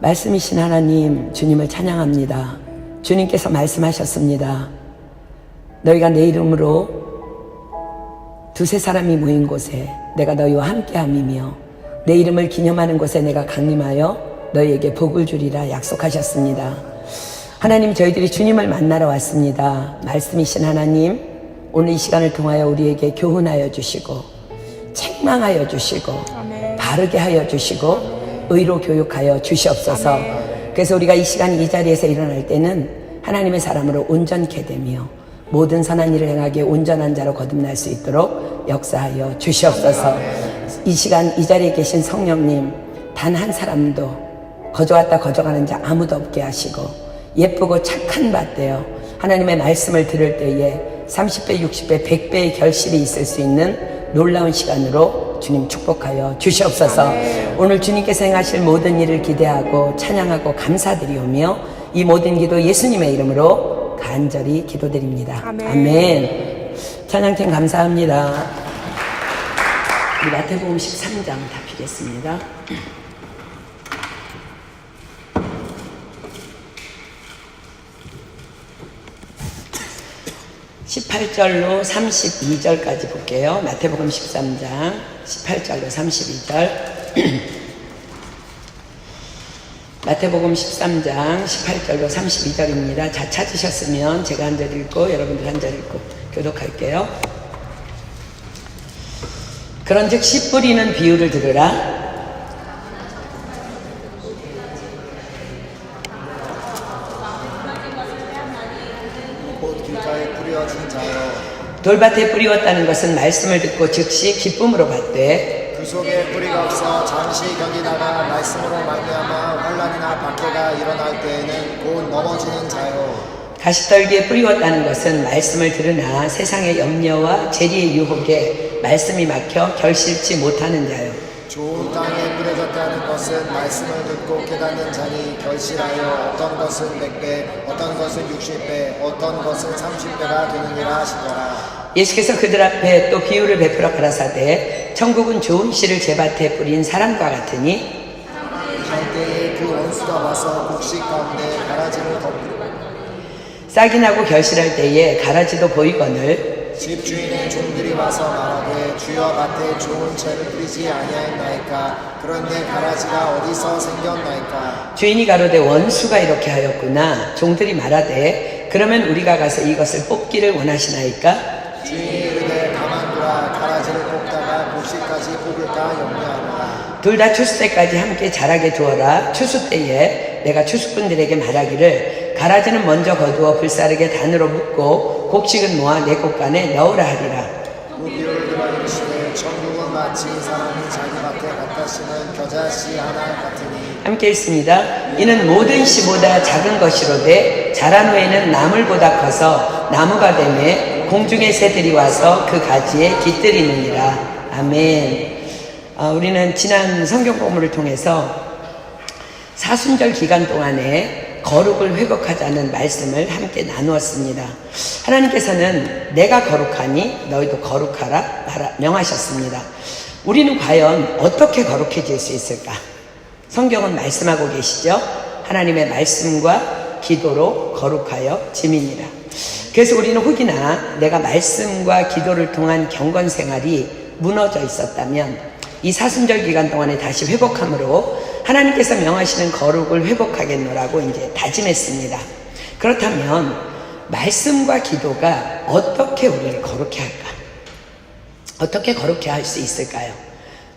말씀이신 하나님, 주님을 찬양합니다. 주님께서 말씀하셨습니다. 너희가 내 이름으로 두세 사람이 모인 곳에 내가 너희와 함께함이며 내 이름을 기념하는 곳에 내가 강림하여 너희에게 복을 주리라 약속하셨습니다. 하나님, 저희들이 주님을 만나러 왔습니다. 말씀이신 하나님, 오늘 이 시간을 통하여 우리에게 교훈하여 주시고 책망하여 주시고 바르게 하여 주시고 의로 교육하여 주시옵소서. 그래서 우리가 이 시간 이 자리에서 일어날 때는 하나님의 사람으로 온전케 되며 모든 선한 일을 행하기에 온전한 자로 거듭날 수 있도록 역사하여 주시옵소서. 이 시간 이 자리에 계신 성령님, 단 한 사람도 거저왔다 거저가는 자 아무도 없게 하시고 예쁘고 착한 밭 되어 하나님의 말씀을 들을 때에 30배, 60배, 100배의 결실이 있을 수 있는 놀라운 시간으로 주님 축복하여 주시옵소서. 오늘 주님께서 행하실 모든 일을 기대하고 찬양하고 감사드리오며 이 모든 기도 예수님의 이름으로 간절히 기도드립니다. 아멘. 찬양팀 감사합니다. 우리 마태복음 13장 다 피겠습니다. 18절로 32절까지 볼게요. 마태복음 13장 18절로 32절. 마태복음 13장 18절로 32절입니다. 자, 찾으셨으면 제가 한 절 읽고 여러분들 한 절 읽고 교독할게요. 그런즉 씨 뿌리는 비유를 들으라. 돌밭에 뿌리웠다는 것은 말씀을 듣고 즉시 기쁨으로 받되 그 속에 뿌리가 없어 잠시 견디다가 말씀으로 말미암아 환난이나 박해가 일어날 때에는 곧 넘어지는 자요. 가시떨기에 뿌리웠다는 것은 말씀을 들으나 세상의 염려와 재리의 유혹에 말씀이 막혀 결실치 못하는 자요. 좋은 땅에 뿌려졌다는 것은 말씀을 듣고 깨닫는 자니 결실하여 어떤 것은 100배, 어떤 것은 60배, 어떤 것은 30배가 되느니라 하시더라. 예수께서 그들 앞에 또 비유를 베풀어 가라사대 천국은 좋은 씨를 제 밭에 뿌린 사람과 같으니 갈 때에 그 원수가 와서 곡식 가운데 가라지를 덮고 싹이 나고 결실할 때에 가라지도 보이거늘 집주인의 종들이 와서 말하되 주여 밭에 좋은 채를 뿌리지 아니하였나이까. 그런데 가라지가 어디서 생겼나이까. 주인이 가로되 원수가 이렇게 하였구나. 종들이 말하되 그러면 우리가 가서 이것을 뽑기를 원하시나이까. 주인이 이르되 가만두라. 가라지를 뽑다가 곡식까지 뽑을까 염려하노라. 둘 다 추수 때까지 함께 자라게 두어라. 추수 때에 내가 추수꾼들에게 말하기를 가라지는 먼저 거두어 불사르게 단으로 묶고 곡식은 모아 내 곳간에 넣으라 하리라. 그 비유를 들어 이르시되 천국은 마치 사람이 자기 밭에 갖다 심은 겨자씨 하나 같으니. 함께 읽습니다. 이는 모든 씨보다 작은 것이로되 자란 후에는 나물보다 커서 나무가 되매 공중의 새들이 와서 그 가지에 깃들이느니라. 아멘. 우리는 지난 성경 본문을 통해서 사순절 기간 동안에 거룩을 회복하자는 말씀을 함께 나누었습니다. 하나님께서는 내가 거룩하니 너희도 거룩하라 명하셨습니다. 우리는 과연 어떻게 거룩해질 수 있을까? 성경은 말씀하고 계시죠? 하나님의 말씀과 기도로 거룩하여 지민이라. 그래서 우리는 혹이나 내가 말씀과 기도를 통한 경건 생활이 무너져 있었다면 이 사순절 기간 동안에 다시 회복함으로 하나님께서 명하시는 거룩을 회복하겠노라고 이제 다짐했습니다. 그렇다면 말씀과 기도가 어떻게 우리를 거룩해 할까? 어떻게 거룩해 할 수 있을까요?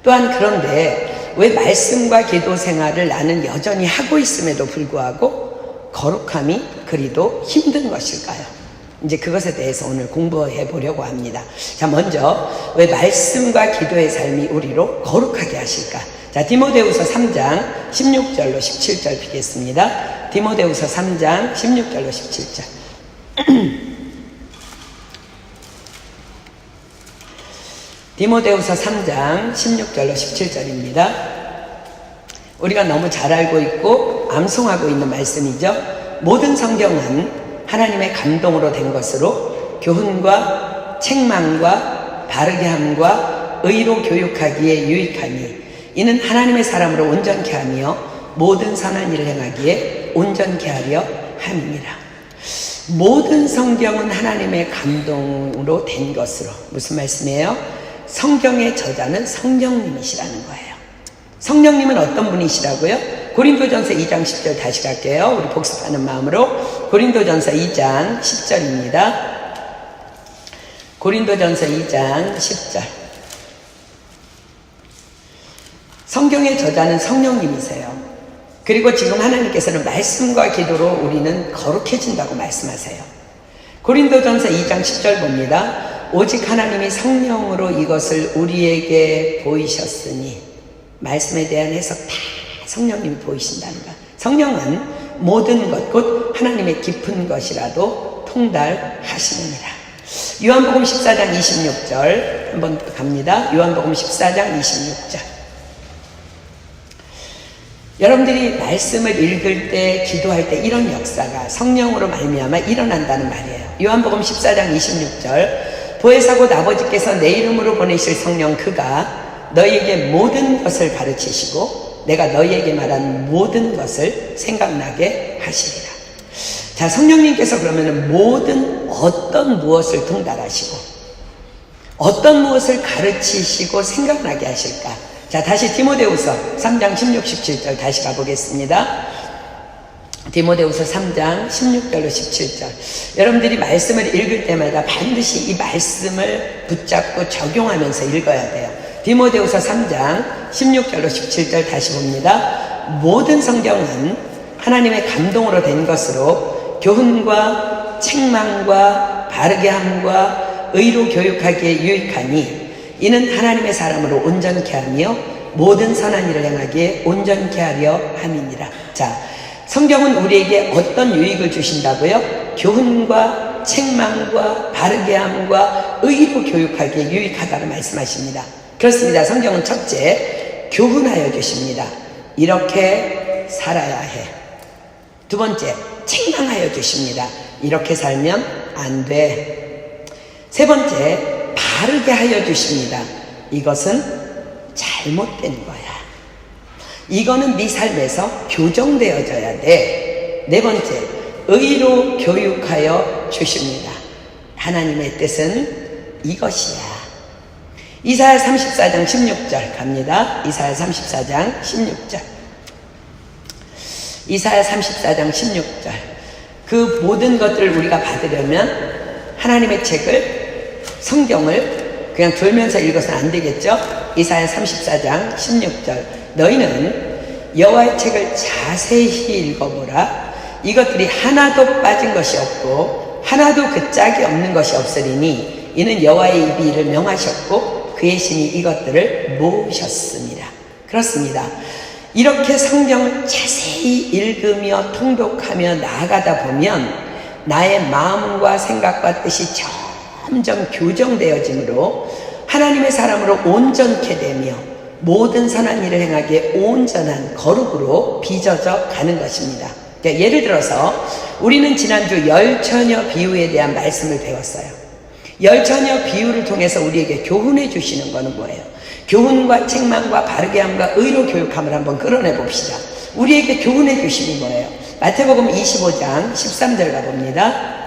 또한 그런데 왜 말씀과 기도 생활을 나는 여전히 하고 있음에도 불구하고 거룩함이 그리도 힘든 것일까요? 이제 그것에 대해서 오늘 공부해 보려고 합니다. 자, 먼저 왜 말씀과 기도의 삶이 우리로 거룩하게 하실까? 자, 디모데후서 3장 16절로 17절 비겠습니다. 디모데후서 3장 16절로 17절. 디모데후서 3장 16절로 17절입니다. 우리가 너무 잘 알고 있고 암송하고 있는 말씀이죠. 모든 성경은 하나님의 감동으로 된 것으로 교훈과 책망과 바르게 함과 의로 교육하기에 유익하니 이는 하나님의 사람으로 온전케 하며 모든 선한 일을 행하기에 온전케 하려 함이니라. 모든 성경은 하나님의 감동으로 된 것으로. 무슨 말씀이에요? 성경의 저자는 성령님이시라는 거예요. 성령님은 어떤 분이시라고요? 고린도전서 2장 10절 다시 갈게요. 우리 복습하는 마음으로. 고린도전서 2장 10절입니다. 고린도전서 2장 10절. 성경의 저자는 성령님이세요. 그리고 지금 하나님께서는 말씀과 기도로 우리는 거룩해진다고 말씀하세요. 고린도전서 2장 10절 봅니다. 오직 하나님이 성령으로 이것을 우리에게 보이셨으니. 말씀에 대한 해석 다 성령님이 보이신다는 것. 성령은 모든 것 곧 하나님의 깊은 것이라도 통달하시느니라. 요한복음 14장 26절 한번 갑니다. 요한복음 14장 26절. 여러분들이 말씀을 읽을 때, 기도할 때 이런 역사가 성령으로 말미암아 일어난다는 말이에요. 요한복음 14장 26절. 보혜사 곧 아버지께서 내 이름으로 보내실 성령 그가 너희에게 모든 것을 가르치시고 내가 너희에게 말한 모든 것을 생각나게 하시리라. 자, 성령님께서 그러면 모든 어떤 무엇을 통달하시고 어떤 무엇을 가르치시고 생각나게 하실까? 자, 다시 디모데후서 3장 16, 17절 다시 가보겠습니다. 디모데후서 3장 16절로 17절. 여러분들이 말씀을 읽을 때마다 반드시 이 말씀을 붙잡고 적용하면서 읽어야 돼요. 디모데후서 3장 16절로 17절 다시 봅니다. 모든 성경은 하나님의 감동으로 된 것으로 교훈과 책망과 바르게 함과 의로 교육하기에 유익하니 이는 하나님의 사람으로 온전케 하며 모든 선한 일을 행하기에 온전케 하려 함이니라. 자, 성경은 우리에게 어떤 유익을 주신다고요? 교훈과 책망과 바르게 함과 의로 교육하기에 유익하다고 말씀하십니다. 그렇습니다. 성경은 첫째, 교훈하여 주십니다. 이렇게 살아야 해. 두 번째, 책망하여 주십니다. 이렇게 살면 안 돼. 세 번째, 바르게 하여 주십니다. 이것은 잘못된 거야. 이거는 네 삶에서 교정되어져야 돼. 네 번째, 의로 교육하여 주십니다. 하나님의 뜻은 이것이야. 이사야 34장 16절 갑니다. 이사야 34장 16절. 이사야 34장 16절. 그 모든 것들을 우리가 받으려면 하나님의 책을, 성경을 그냥 돌면서 읽어서는 안 되겠죠? 이사야 34장 16절. 너희는 여호와의 책을 자세히 읽어보라. 이것들이 하나도 빠진 것이 없고 하나도 그 짝이 없는 것이 없으리니 이는 여호와의 입이 이를 명하셨고 그의 신이 이것들을 모으셨습니다. 그렇습니다. 이렇게 성경을 자세히 읽으며 통독하며 나아가다 보면 나의 마음과 생각과 뜻이 점점 교정되어지므로 하나님의 사람으로 온전케 되며 모든 선한 일을 행하기에 온전한 거룩으로 빚어져 가는 것입니다. 그러니까 예를 들어서 우리는 지난주 열처녀 비유에 대한 말씀을 배웠어요. 열처녀 비유를 통해서 우리에게 교훈해 주시는 것은 뭐예요? 교훈과 책망과 바르게 함과 의로 교육함을 한번 끌어내 봅시다. 우리에게 교훈해 주시는 거예요. 마태복음 25장 13절 가봅니다.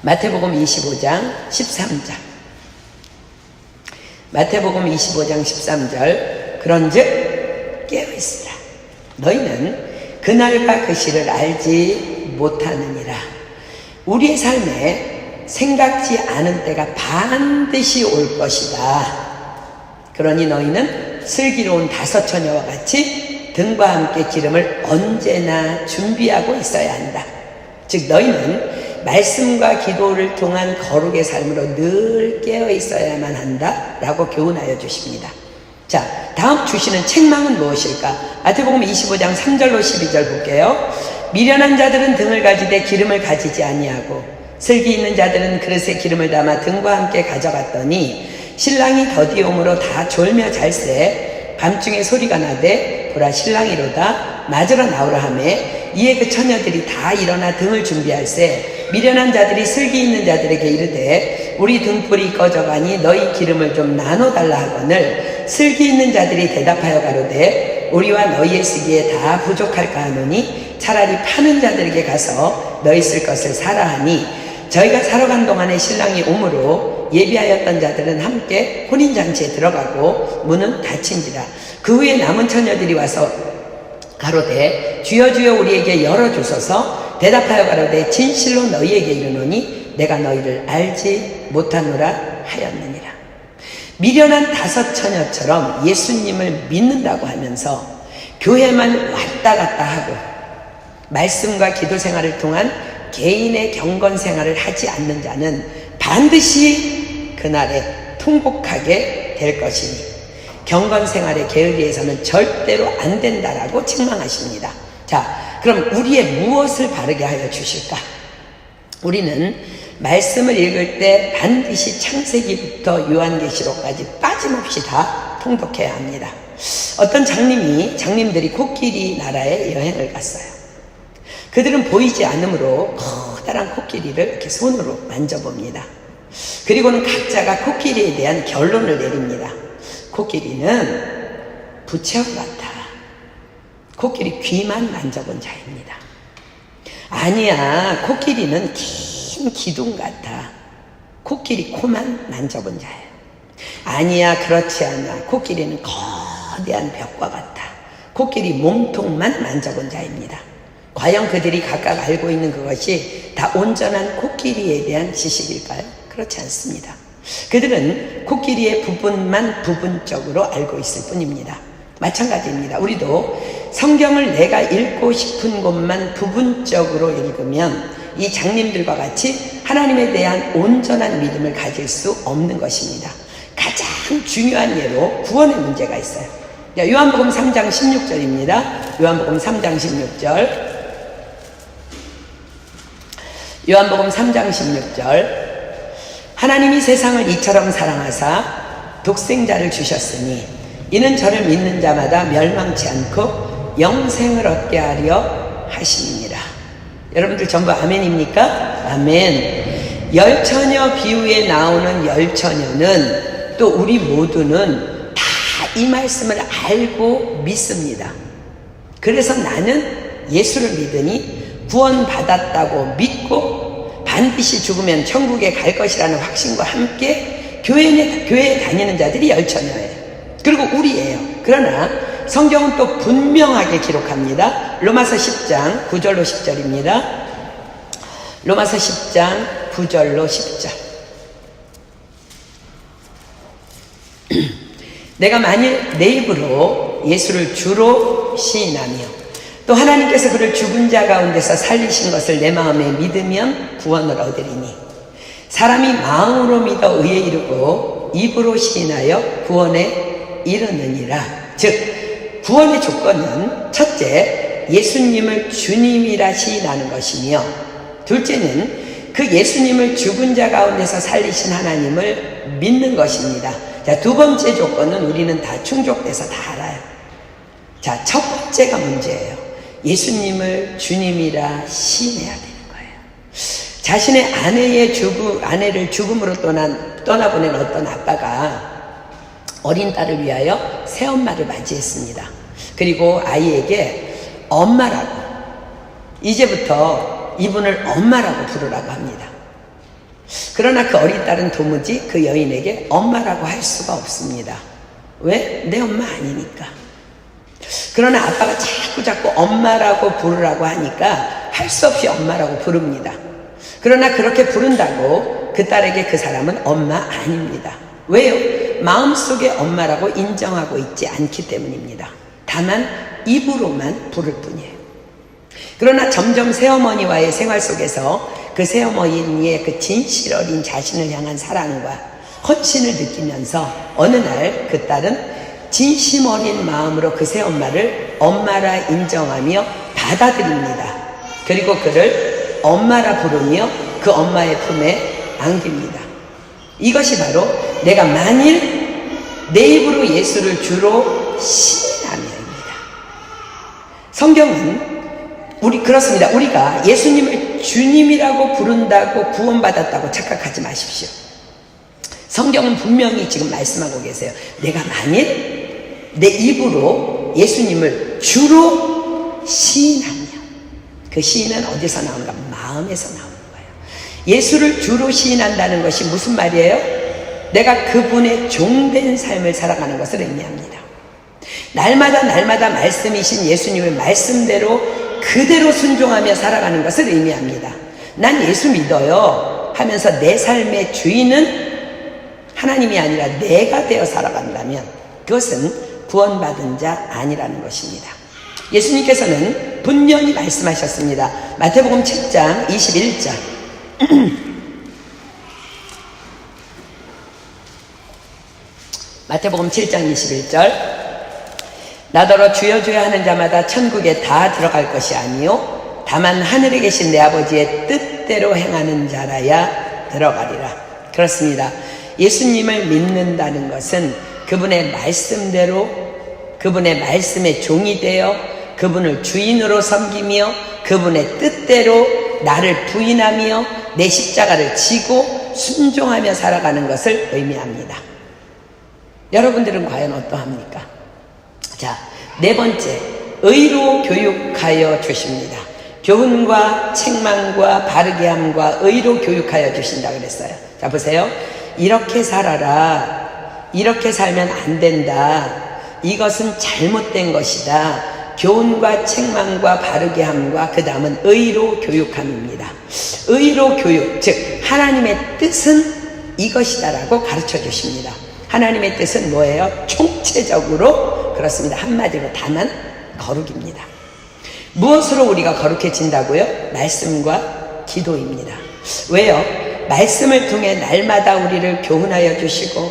마태복음 25장 13절. 마태복음 25장 13절. 그런즉 깨어있으라. 너희는 그날과 그 시를 알지 못하느니라. 우리의 삶에 생각지 않은 때가 반드시 올 것이다. 그러니 너희는 슬기로운 다섯 처녀와 같이 등과 함께 기름을 언제나 준비하고 있어야 한다. 즉 너희는 말씀과 기도를 통한 거룩의 삶으로 늘 깨어 있어야만 한다 라고 교훈하여 주십니다. 자, 다음 주시는 책망은 무엇일까? 마태복음 25장 3절로 12절 볼게요. 미련한 자들은 등을 가지되 기름을 가지지 아니하고 슬기 있는 자들은 그릇에 기름을 담아 등과 함께 가져갔더니 신랑이 더디옴으로 다 졸며 잘세 밤중에 소리가 나되 보라 신랑이로다 맞으러 나오라 하매 이에 그 처녀들이 다 일어나 등을 준비할세 미련한 자들이 슬기 있는 자들에게 이르되 우리 등불이 꺼져가니 너희 기름을 좀 나눠달라 하거늘 슬기 있는 자들이 대답하여 가로되 우리와 너희의 쓰기에 다 부족할까 하노니 차라리 파는 자들에게 가서 너희 쓸 것을 사라 하니 저희가 사러 간 동안에 신랑이 오므로 예비하였던 자들은 함께 혼인잔치에 들어가고 문은 닫힌지라. 그 후에 남은 처녀들이 와서 가로되 주여 주여 우리에게 열어주소서. 대답하여 가로되 진실로 너희에게 이르노니 내가 너희를 알지 못하노라 하였느니라. 미련한 5 처녀처럼 예수님을 믿는다고 하면서 교회만 왔다 갔다 하고 말씀과 기도 생활을 통한 개인의 경건 생활을 하지 않는 자는 반드시 그날에 통곡하게 될 것이니 경건 생활의 게을리에서는 절대로 안 된다라고 책망하십니다. 자, 그럼 우리의 무엇을 바르게 하여 주실까? 우리는 말씀을 읽을 때 반드시 창세기부터 요한계시록까지 빠짐없이 다 통독해야 합니다. 어떤 장님들이 코끼리 나라에 여행을 갔어요. 그들은 보이지 않으므로 커다란 코끼리를 이렇게 손으로 만져봅니다. 그리고는 각자가 코끼리에 대한 결론을 내립니다. 코끼리는 부채와 같아. 코끼리 귀만 만져본 자입니다. 아니야, 코끼리는 긴 기둥 같아. 코끼리 코만 만져본 자예요. 아니야, 그렇지 않아. 코끼리는 거대한 벽과 같아. 코끼리 몸통만 만져본 자입니다. 과연 그들이 각각 알고 있는 그것이 다 온전한 코끼리에 대한 지식일까요? 그렇지 않습니다. 그들은 코끼리의 부분만 부분적으로 알고 있을 뿐입니다. 마찬가지입니다. 우리도 성경을 내가 읽고 싶은 곳만 부분적으로 읽으면 이 장님들과 같이 하나님에 대한 온전한 믿음을 가질 수 없는 것입니다. 가장 중요한 예로 구원의 문제가 있어요. 요한복음 3장 16절입니다. 요한복음 3장 16절. 요한복음 3장 16절. 하나님이 세상을 이처럼 사랑하사 독생자를 주셨으니 이는 저를 믿는 자마다 멸망치 않고 영생을 얻게 하려 하심이니라. 여러분들 전부 아멘입니까? 아멘. 열처녀 비유에 나오는 열처녀는 또 우리 모두는 다 이 말씀을 알고 믿습니다. 그래서 나는 예수를 믿으니 구원받았다고 믿고 반드시 죽으면 천국에 갈 것이라는 확신과 함께 교회에 다니는 자들이 열처녀예요. 그리고 우리예요. 그러나 성경은 또 분명하게 기록합니다. 로마서 10장 9절로 10절입니다. 로마서 10장 9절로 10절. 내가 만일 내 입으로 예수를 주로 시인하며 또 하나님께서 그를 죽은 자 가운데서 살리신 것을 내 마음에 믿으면 구원을 얻으리니 사람이 마음으로 믿어 의에 이르고 입으로 시인하여 구원에 이르느니라. 즉 구원의 조건은 첫째, 예수님을 주님이라 시인하는 것이며 둘째는 그 예수님을 죽은 자 가운데서 살리신 하나님을 믿는 것입니다. 자, 두 번째 조건은 우리는 다 충족돼서 다 알아요. 자, 첫 번째가 문제예요. 예수님을 주님이라 시인해야 되는 거예요. 자신의 아내를 죽음으로 떠나보낸 어떤 아빠가 어린 딸을 위하여 새엄마를 맞이했습니다. 그리고 아이에게 엄마라고, 이제부터 이분을 엄마라고 부르라고 합니다. 그러나 그 어린 딸은 도무지 그 여인에게 엄마라고 할 수가 없습니다. 왜? 내 엄마 아니니까. 그러나 아빠가 자꾸 엄마라고 부르라고 하니까 할 수 없이 엄마라고 부릅니다. 그러나 그렇게 부른다고 그 딸에게 그 사람은 엄마 아닙니다. 왜요? 마음속에 엄마라고 인정하고 있지 않기 때문입니다. 다만 입으로만 부를 뿐이에요. 그러나 점점 새어머니와의 생활 속에서 그 새어머니의 그 진실 어린 자신을 향한 사랑과 헌신을 느끼면서 어느 날 그 딸은 진심 어린 마음으로 그 새엄마를 엄마라 인정하며 받아들입니다. 그리고 그를 엄마라 부르며 그 엄마의 품에 안깁니다. 이것이 바로 내가 만일 내 입으로 예수를 주로 시인하며입니다. 성경은 그렇습니다. 우리가 예수님을 주님이라고 부른다고 구원받았다고 착각하지 마십시오. 성경은 분명히 지금 말씀하고 계세요. 내가 만일 내 입으로 예수님을 주로 시인하며, 그 시인은 어디서 나오는가? 마음에서 나오는 거예요. 예수를 주로 시인한다는 것이 무슨 말이에요? 내가 그분의 종된 삶을 살아가는 것을 의미합니다. 날마다 말씀이신 예수님의 말씀대로 그대로 순종하며 살아가는 것을 의미합니다. 난 예수 믿어요 하면서 내 삶의 주인은 하나님이 아니라 내가 되어 살아간다면 그것은 구원받은 자 아니라는 것입니다. 예수님께서는 분명히 말씀하셨습니다. 마태복음 7장 21절 마태복음 7장 21절 나더러 주여 주여 하는 자마다 천국에 다 들어갈 것이 아니요 다만 하늘에 계신 내 아버지의 뜻대로 행하는 자라야 들어가리라. 그렇습니다. 예수님을 믿는다는 것은 그분의 말씀대로, 그분의 말씀의 종이 되어 그분을 주인으로 섬기며 그분의 뜻대로 나를 부인하며 내 십자가를 지고 순종하며 살아가는 것을 의미합니다. 여러분들은 과연 어떠합니까? 자, 네 번째, 의로 교육하여 주십니다. 교훈과 책망과 바르게 함과 의로 교육하여 주신다 그랬어요. 자, 보세요. 이렇게 살아라. 이렇게 살면 안 된다. 이것은 잘못된 것이다. 교훈과 책망과 바르게 함과 그 다음은 의로 교육함입니다. 의로 교육, 즉 하나님의 뜻은 이것이다라고 가르쳐 주십니다. 하나님의 뜻은 뭐예요? 총체적으로 그렇습니다. 한마디로 다만 거룩입니다. 무엇으로 우리가 거룩해진다고요? 말씀과 기도입니다. 왜요? 말씀을 통해 날마다 우리를 교훈하여 주시고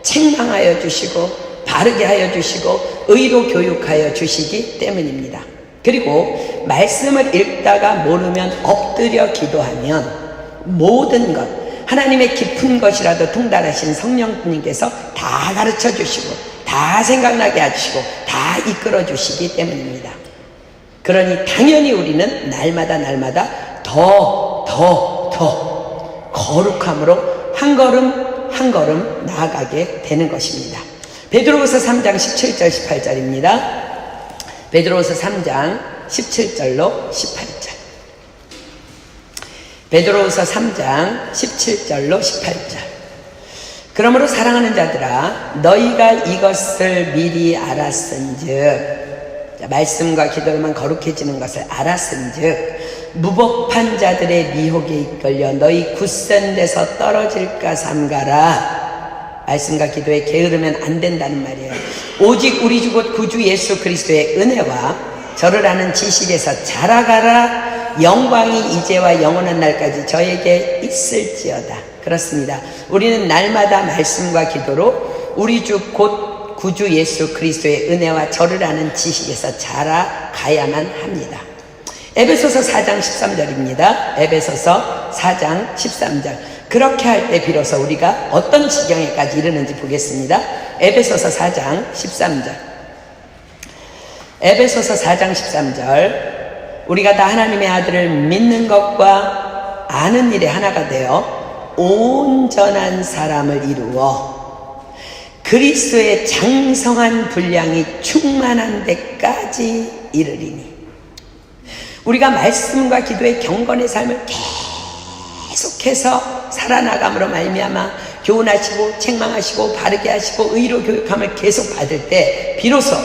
책망하여 주시고 바르게 하여 주시고 의로 교육하여 주시기 때문입니다. 그리고 말씀을 읽다가 모르면 엎드려 기도하면 모든 것, 하나님의 깊은 것이라도 통달하신 성령님께서 다 가르쳐 주시고 다 생각나게 해주시고 다 이끌어 주시기 때문입니다. 그러니 당연히 우리는 날마다 더 거룩함으로 한 걸음 한 걸음 나아가게 되는 것입니다. 베드로후서 3장 17절 18절입니다. 베드로후서 3장 17절로 18절. 베드로후서 3장 17절로 18절. 그러므로 사랑하는 자들아 너희가 이것을 미리 알았은즉, 말씀과 기도로만 거룩해지는 것을 알았은즉 무법한 자들의 미혹에 이끌려 너희 굳센 데서 떨어질까 삼가라. 말씀과 기도에 게으르면 안 된다는 말이에요. 오직 우리 주 곧 구주 예수 그리스도의 은혜와 저를 아는 지식에서 자라가라. 영광이 이제와 영원한 날까지 저에게 있을지어다. 그렇습니다. 우리는 날마다 말씀과 기도로 우리 주 곧 구주 예수 그리스도의 은혜와 저를 아는 지식에서 자라가야만 합니다. 에베소서 4장 13절입니다. 에베소서 4장 13절. 그렇게 할 때 비로소 우리가 어떤 지경에까지 이르는지 보겠습니다. 에베소서 4장 13절. 에베소서 4장 13절. 우리가 다 하나님의 아들을 믿는 것과 아는 일에 하나가 되어 온전한 사람을 이루어 그리스도의 장성한 분량이 충만한 데까지 이르리니. 우리가 말씀과 기도의 경건의 삶을 계속해서 살아나감으로 말미암아 교훈하시고 책망하시고 바르게 하시고 의로 교육함을 계속 받을 때 비로소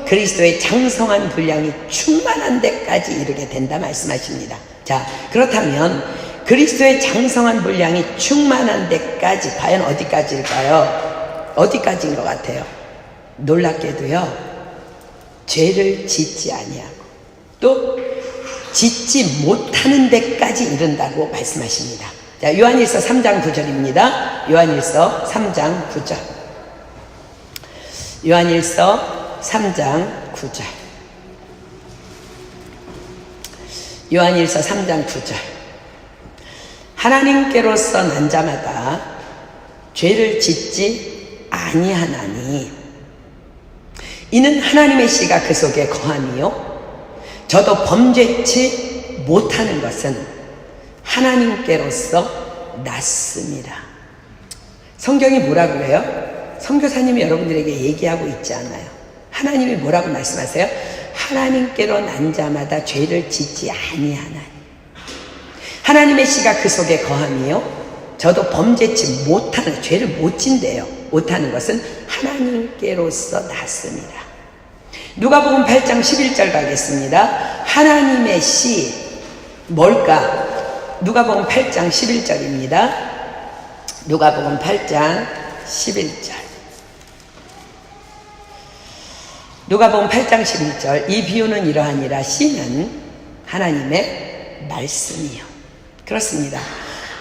그리스도의 장성한 분량이 충만한 데까지 이르게 된다 말씀하십니다. 자, 그렇다면 그리스도의 장성한 분량이 충만한 데까지 과연 어디까지일까요? 어디까지인 것 같아요? 놀랍게도요, 죄를 짓지 아니하고 또 짓지 못하는 데까지 이른다고 말씀하십니다. 자, 요한일서 3장 9절입니다. 요한일서 3장 9절. 요한일서 3장 9절. 요한일서 3장 9절. 하나님께로서 난 자마다 죄를 짓지 아니하나니 이는 하나님의 씨가 그 속에 거함이요 저도 범죄치 못하는 것은 하나님께로서 났습니다. 성경이 뭐라고 해요? 선교사님이 여러분들에게 얘기하고 있지 않아요. 하나님이 뭐라고 말씀하세요? 하나님께로 난 자마다 죄를 짓지 아니하나니. 하나님의 씨가 그 속에 거함이요 저도 범죄치 못하는, 죄를 못 진대요. 못하는 것은 하나님께로서 났습니다. 누가복음 8장 11절 가겠습니다. 하나님의 씨 뭘까? 누가복음 8장 11절입니다. 누가복음 8장 11절. 누가복음 8장 11절. 이 비유는 이러하니라. 씨는 하나님의 말씀이요. 그렇습니다.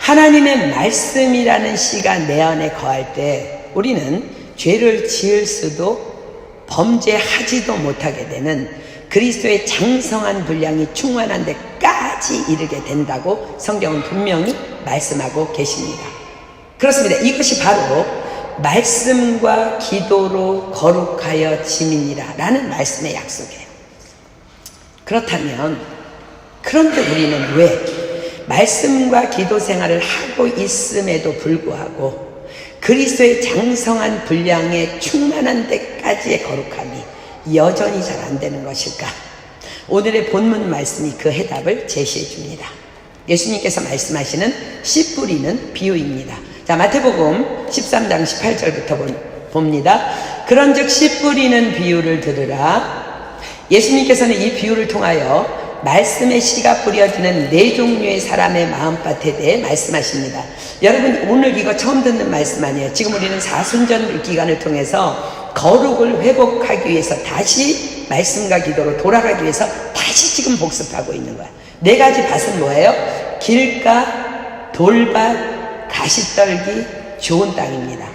하나님의 말씀이라는 씨가 내 안에 거할 때 우리는 죄를 지을 수도 범죄하지도 못하게 되는 그리스도의 장성한 분량이 충만한 데까지 이르게 된다고 성경은 분명히 말씀하고 계십니다. 그렇습니다. 이것이 바로 말씀과 기도로 거룩하여 짐이니라 라는 말씀의 약속이에요. 그렇다면 그런데 우리는 왜 말씀과 기도 생활을 하고 있음에도 불구하고 그리스도의 장성한 분량에 충만한 데까지의 거룩함이 여전히 잘 안 되는 것일까? 오늘의 본문 말씀이 그 해답을 제시해 줍니다. 예수님께서 말씀하시는 씨 뿌리는 비유입니다. 자, 마태복음 13장 18절부터 봅니다. 그런즉 씨 뿌리는 비유를 들으라. 예수님께서는 이 비유를 통하여 말씀의 씨가 뿌려지는 네 종류의 사람의 마음밭에 대해 말씀하십니다. 여러분, 오늘 이거 처음 듣는 말씀 아니에요. 지금 우리는 사순절 기간을 통해서 거룩을 회복하기 위해서 다시 말씀과 기도로 돌아가기 위해서 다시 지금 복습하고 있는 거야. 네 가지 밭은 뭐예요? 길가, 돌밭, 가시떨기, 좋은 땅입니다.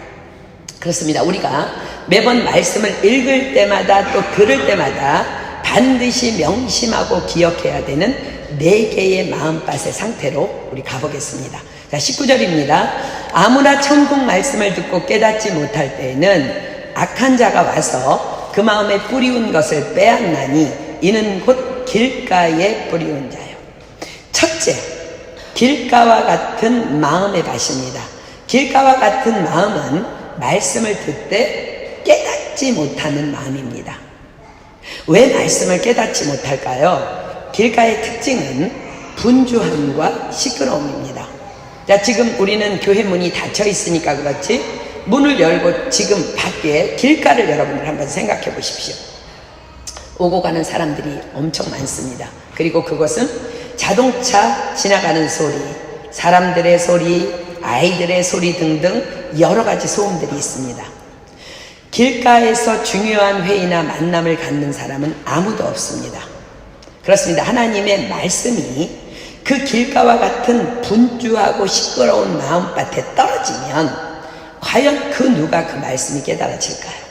그렇습니다. 우리가 매번 말씀을 읽을 때마다 또 들을 때마다 반드시 명심하고 기억해야 되는 네 개의 마음밭의 상태로 우리 가보겠습니다. 자, 19절입니다. 아무나 천국 말씀을 듣고 깨닫지 못할 때에는 악한 자가 와서 그 마음에 뿌리운 것을 빼앗나니 이는 곧 길가에 뿌리운 자요. 첫째, 길가와 같은 마음의 밭입니다. 길가와 같은 마음은 말씀을 듣되 깨닫지 못하는 마음입니다. 왜 말씀을 깨닫지 못할까요? 길가의 특징은 분주함과 시끄러움입니다. 자, 지금 우리는 교회 문이 닫혀 있으니까 그렇지 문을 열고 지금 밖에 길가를 여러분들 한번 생각해 보십시오. 오고 가는 사람들이 엄청 많습니다. 그리고 그것은 자동차 지나가는 소리, 사람들의 소리, 아이들의 소리 등등 여러 가지 소음들이 있습니다. 길가에서 중요한 회의나 만남을 갖는 사람은 아무도 없습니다. 그렇습니다. 하나님의 말씀이 그 길가와 같은 분주하고 시끄러운 마음밭에 떨어지면 과연 그 누가 그 말씀이 깨달아질까요?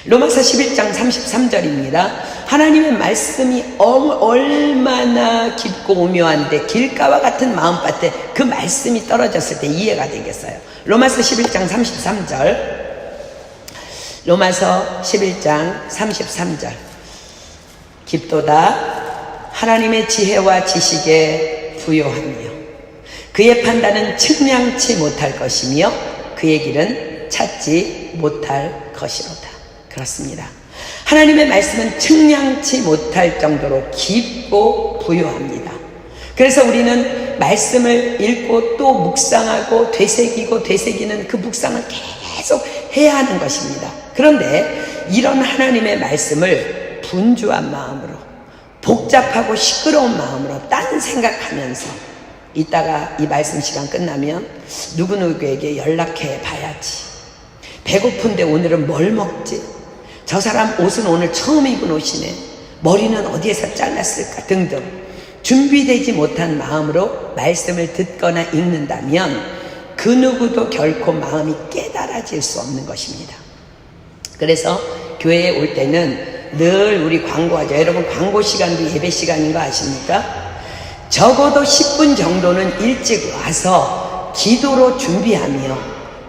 로마서 11장 33절입니다. 하나님의 말씀이 얼마나 깊고 오묘한데 길가와 같은 마음밭에 그 말씀이 떨어졌을 때 이해가 되겠어요. 로마서 11장 33절. 로마서 11장 33절. 깊도다 하나님의 지혜와 지식에 부요하며 그의 판단은 측량치 못할 것이며 그의 길은 찾지 못할 것이로다. 그렇습니다. 하나님의 말씀은 측량치 못할 정도로 깊고 부요합니다. 그래서 우리는 말씀을 읽고 또 묵상하고 되새기고 되새기는 그 묵상을 계속 해야 하는 것입니다. 그런데 이런 하나님의 말씀을 분주한 마음으로 복잡하고 시끄러운 마음으로 딴 생각하면서 이따가 이 말씀 시간 끝나면 누구누구에게 연락해 봐야지, 배고픈데 오늘은 뭘 먹지, 저 사람 옷은 오늘 처음 입은 옷이네, 머리는 어디에서 잘랐을까 등등 준비되지 못한 마음으로 말씀을 듣거나 읽는다면 그 누구도 결코 마음이 깨달아질 수 없는 것입니다. 그래서 교회에 올 때는 늘 우리 광고하죠. 여러분, 광고 시간도 예배 시간인 거 아십니까? 적어도 10분 정도는 일찍 와서 기도로 준비하며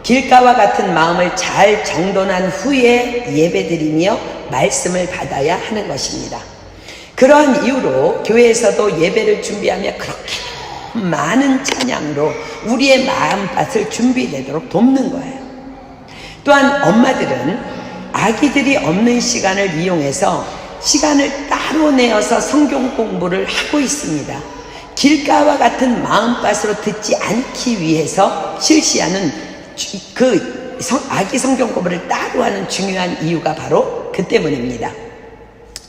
길가와 같은 마음을 잘 정돈한 후에 예배드리며 말씀을 받아야 하는 것입니다. 그러한 이유로 교회에서도 예배를 준비하며 그렇게 많은 찬양으로 우리의 마음밭을 준비되도록 돕는 거예요. 또한 엄마들은 아기들이 없는 시간을 이용해서 시간을 따로 내어서 성경 공부를 하고 있습니다. 길가와 같은 마음밭으로 듣지 않기 위해서 실시하는 아기 성경 공부를 따로 하는 중요한 이유가 바로 그 때문입니다.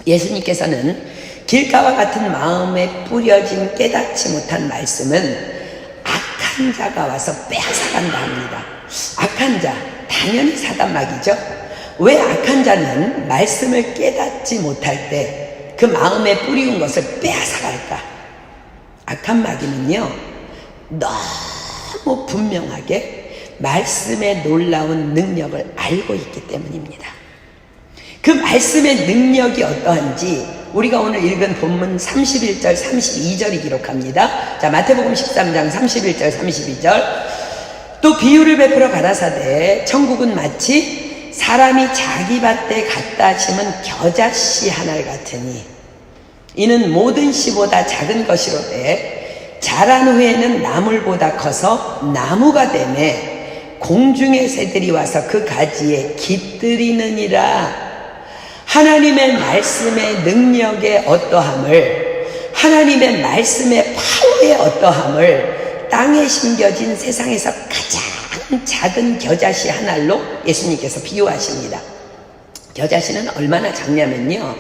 예수님께서는 길가와 같은 마음에 뿌려진 깨닫지 못한 말씀은 악한 자가 와서 빼앗아간다 합니다. 악한 자, 당연히 사단마귀죠. 왜 악한 자는 말씀을 깨닫지 못할 때 그 마음에 뿌리운 것을 빼앗아갈까? 악한 마귀는요, 너무 분명하게 말씀의 놀라운 능력을 알고 있기 때문입니다. 그 말씀의 능력이 어떠한지 우리가 오늘 읽은 본문 31절 32절이 기록합니다. 자, 마태복음 13장 31절 32절. 또 비유를 베풀어 가라사대 천국은 마치 사람이 자기 밭에 갖다 심은 겨자씨 하나 같으니 이는 모든 씨보다 작은 것이로되 자란 후에는 나물보다 커서 나무가 되매 공중의 새들이 와서 그 가지에 깃들이느니라. 하나님의 말씀의 능력의 어떠함을, 하나님의 말씀의 파워의 어떠함을 땅에 심겨진 세상에서 가장 작은 겨자씨 한 알로 예수님께서 비유하십니다. 겨자씨는 얼마나 작냐면요,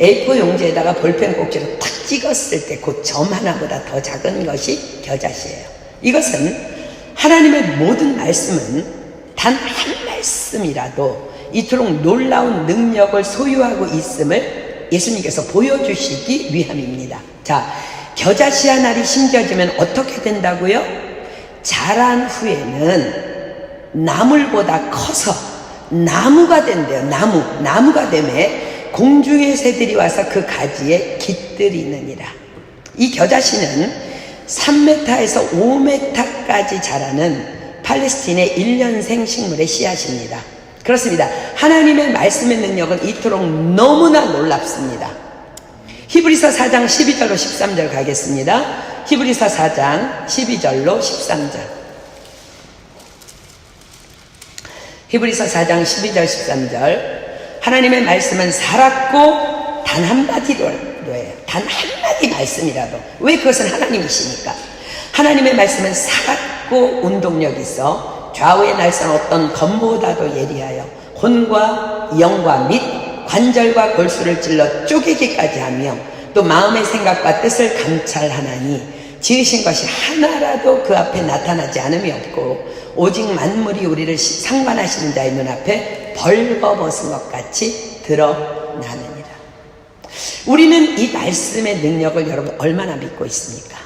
A4 용지에다가 볼펜 꼭지로 탁 찍었을 때 그 점 하나보다 더 작은 것이 겨자씨예요. 이것은 하나님의 모든 말씀은 단 한 말씀이라도 이토록 놀라운 능력을 소유하고 있음을 예수님께서 보여주시기 위함입니다. 자, 겨자씨 한 알이 심겨지면 어떻게 된다고요? 자란 후에는 나물보다 커서 나무가 된대요. 나무가 되매 공중의 새들이 와서 그 가지에 깃들이느니라. 이 겨자씨는 3m에서 5m까지 자라는 팔레스틴의 1년생 식물의 씨앗입니다. 그렇습니다. 하나님의 말씀의 능력은 이토록 너무나 놀랍습니다. 히브리서 4장 12절로 13절 가겠습니다. 히브리서 4장 12절로 13절. 히브리서 4장 12절 13절. 하나님의 말씀은 살았고 단 한마디로예요. 단 한마디 말씀이라도. 왜 그것은 하나님이시니까. 하나님의 말씀은 살았고 운동력이 있어 좌우의 날선 어떤 검보다도 예리하여 혼과 영과 및 관절과 골수를 찔러 쪼개기까지 하며 또 마음의 생각과 뜻을 감찰하나니 지으신 것이 하나라도 그 앞에 나타나지 않음이 없고 오직 만물이 우리를 상관하시는 자의 눈앞에 벌거벗은 것 같이 드러나느니라. 우리는 이 말씀의 능력을 여러분 얼마나 믿고 있습니까?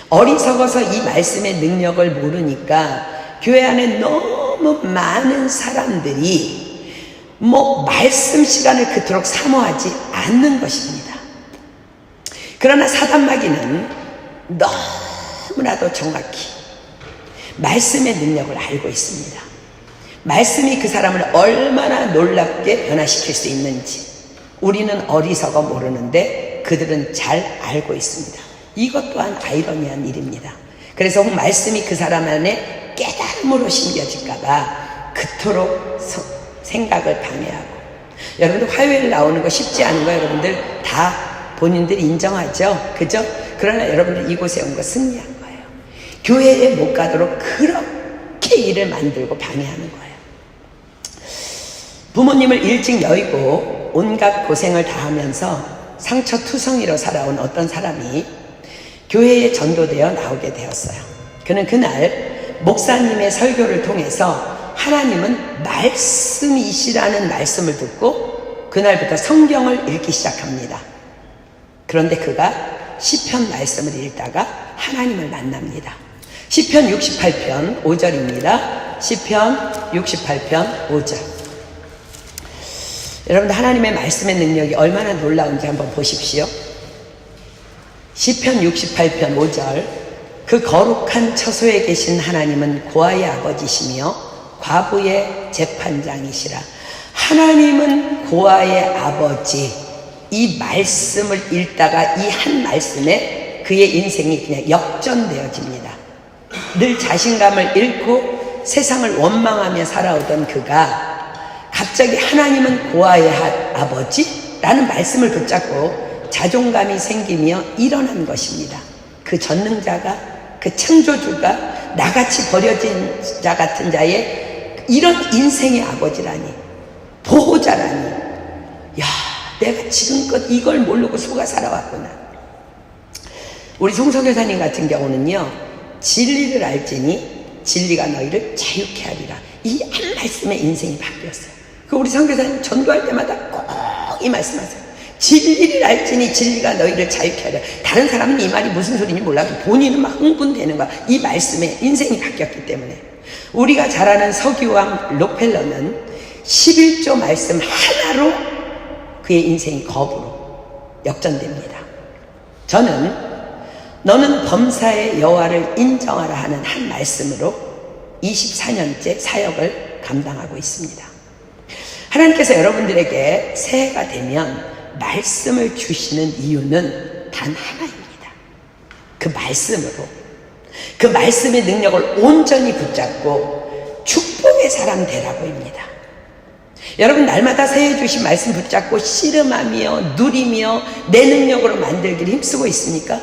어리석어서 이 말씀의 능력을 모르니까 교회 안에 너무 많은 사람들이 말씀 시간을 그토록 사모하지 않는 것입니다. 그러나 사단마귀는 너무나도 정확히 말씀의 능력을 알고 있습니다. 말씀이 그 사람을 얼마나 놀랍게 변화시킬 수 있는지 우리는 어리석어 모르는데 그들은 잘 알고 있습니다. 이것 또한 아이러니한 일입니다. 그래서 말씀이 그 사람 안에 깨달음으로 심겨질까봐 그토록 생각을 방해하고, 여러분들 화요일 나오는 거 쉽지 않은 거 여러분들 다 본인들이 인정하죠? 그죠? 그러나 여러분들 이곳에 온 거 승리한 거예요. 교회에 못 가도록 그렇게 일을 만들고 방해하는 거예요. 부모님을 일찍 여의고 온갖 고생을 다 하면서 상처투성이로 살아온 어떤 사람이 교회에 전도되어 나오게 되었어요. 그는 그날 목사님의 설교를 통해서 하나님은 말씀이시라는 말씀을 듣고 그날부터 성경을 읽기 시작합니다. 그런데 그가 시편 말씀을 읽다가 하나님을 만납니다. 시편 68편 5절입니다. 시편 68편 5절. 여러분들 하나님의 말씀의 능력이 얼마나 놀라운지 한번 보십시오. 시편 68편 5절. 그 거룩한 처소에 계신 하나님은 고아의 아버지시며 과부의 재판장이시라. 하나님은 고아의 아버지. 이 말씀을 읽다가 이 한 말씀에 그의 인생이 그냥 역전되어집니다. 늘 자신감을 잃고 세상을 원망하며 살아오던 그가 갑자기 하나님은 고아의 아버지? 라는 말씀을 붙잡고 자존감이 생기며 일어난 것입니다. 그 전능자가, 그 창조주가 나같이 버려진 자 같은 자의 이런 인생의 아버지라니, 보호자라니, 야, 내가 지금껏 이걸 모르고 속아 살아왔구나. 우리 송석여사님 같은 경우는요, 진리를 알지니 진리가 너희를 자유케 하리라. 이 한 말씀에 인생이 바뀌었어요. 그 우리 선교사님 전도할 때마다 꼭 이 말씀하세요. 진리를 알지니 진리가 너희를 자유케 하리라. 다른 사람은 이 말이 무슨 소리인지 몰라도 본인은 막 흥분되는 거야. 이 말씀에 인생이 바뀌었기 때문에. 우리가 잘 아는 서기왕 록펠러는 11조 말씀 하나로 그의 인생이 거부로 역전됩니다. 저는 너는 범사의 여호와를 인정하라 하는 한 말씀으로 24년째 사역을 감당하고 있습니다. 하나님께서 여러분들에게 새해가 되면 말씀을 주시는 이유는 단 하나입니다. 그 말씀으로, 그 말씀의 능력을 온전히 붙잡고 축복의 사람 되라고입니다. 여러분, 날마다 새해 주신 말씀 붙잡고 씨름하며 누리며 내 능력으로 만들기를 힘쓰고 있습니까?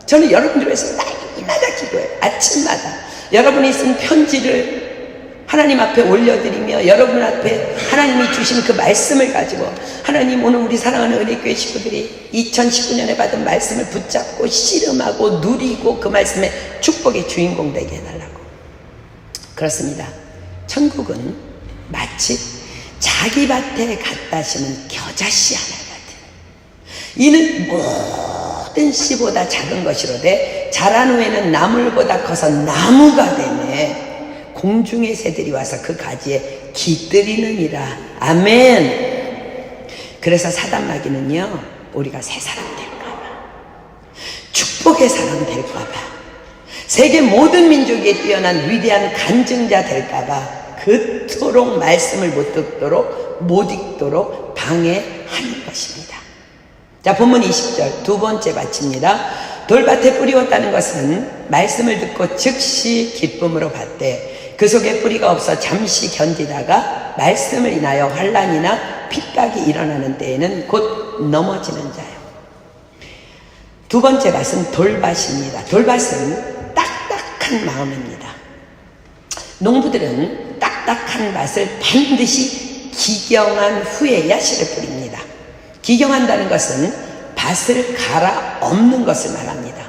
저는 여러분들 위해서 날마다 기도해요. 아침마다 여러분이 쓴 편지를 하나님 앞에 올려드리며 여러분 앞에 하나님이 주신 그 말씀을 가지고, 하나님, 오늘 우리 사랑하는 은혜교회 식구들이 2019년에 받은 말씀을 붙잡고 씨름하고 누리고 그 말씀의 축복의 주인공 되게 해달라고. 그렇습니다. 천국은 마치 자기 밭에 갖다 심은 겨자씨 하나 같은, 이는 모든 씨보다 작은 것이로되 자란 후에는 나물보다 커서 나무가 되네 공중의 새들이 와서 그 가지에 깃들이느니라. 아멘. 그래서 사단마귀는요, 우리가 새 사람 될까봐, 축복의 사람 될까봐, 세계 모든 민족에 뛰어난 위대한 간증자 될까봐 그토록 말씀을 못 듣도록 못 읽도록 방해하는 것입니다. 자, 본문 20절 두 번째 바칩니다. 돌밭에 뿌리웠다는 것은 말씀을 듣고 즉시 기쁨으로 받되 그 속에 뿌리가 없어 잠시 견디다가 말씀을 인하여 환난이나 핍박이 일어나는 때에는 곧 넘어지는 자요. 두 번째 밭은 돌밭입니다. 돌밭은 딱딱한 마음입니다. 농부들은 딱딱한 밭을 반드시 기경한 후에야 씨를 뿌립니다. 기경한다는 것은 밭을 갈아 엎는 것을 말합니다.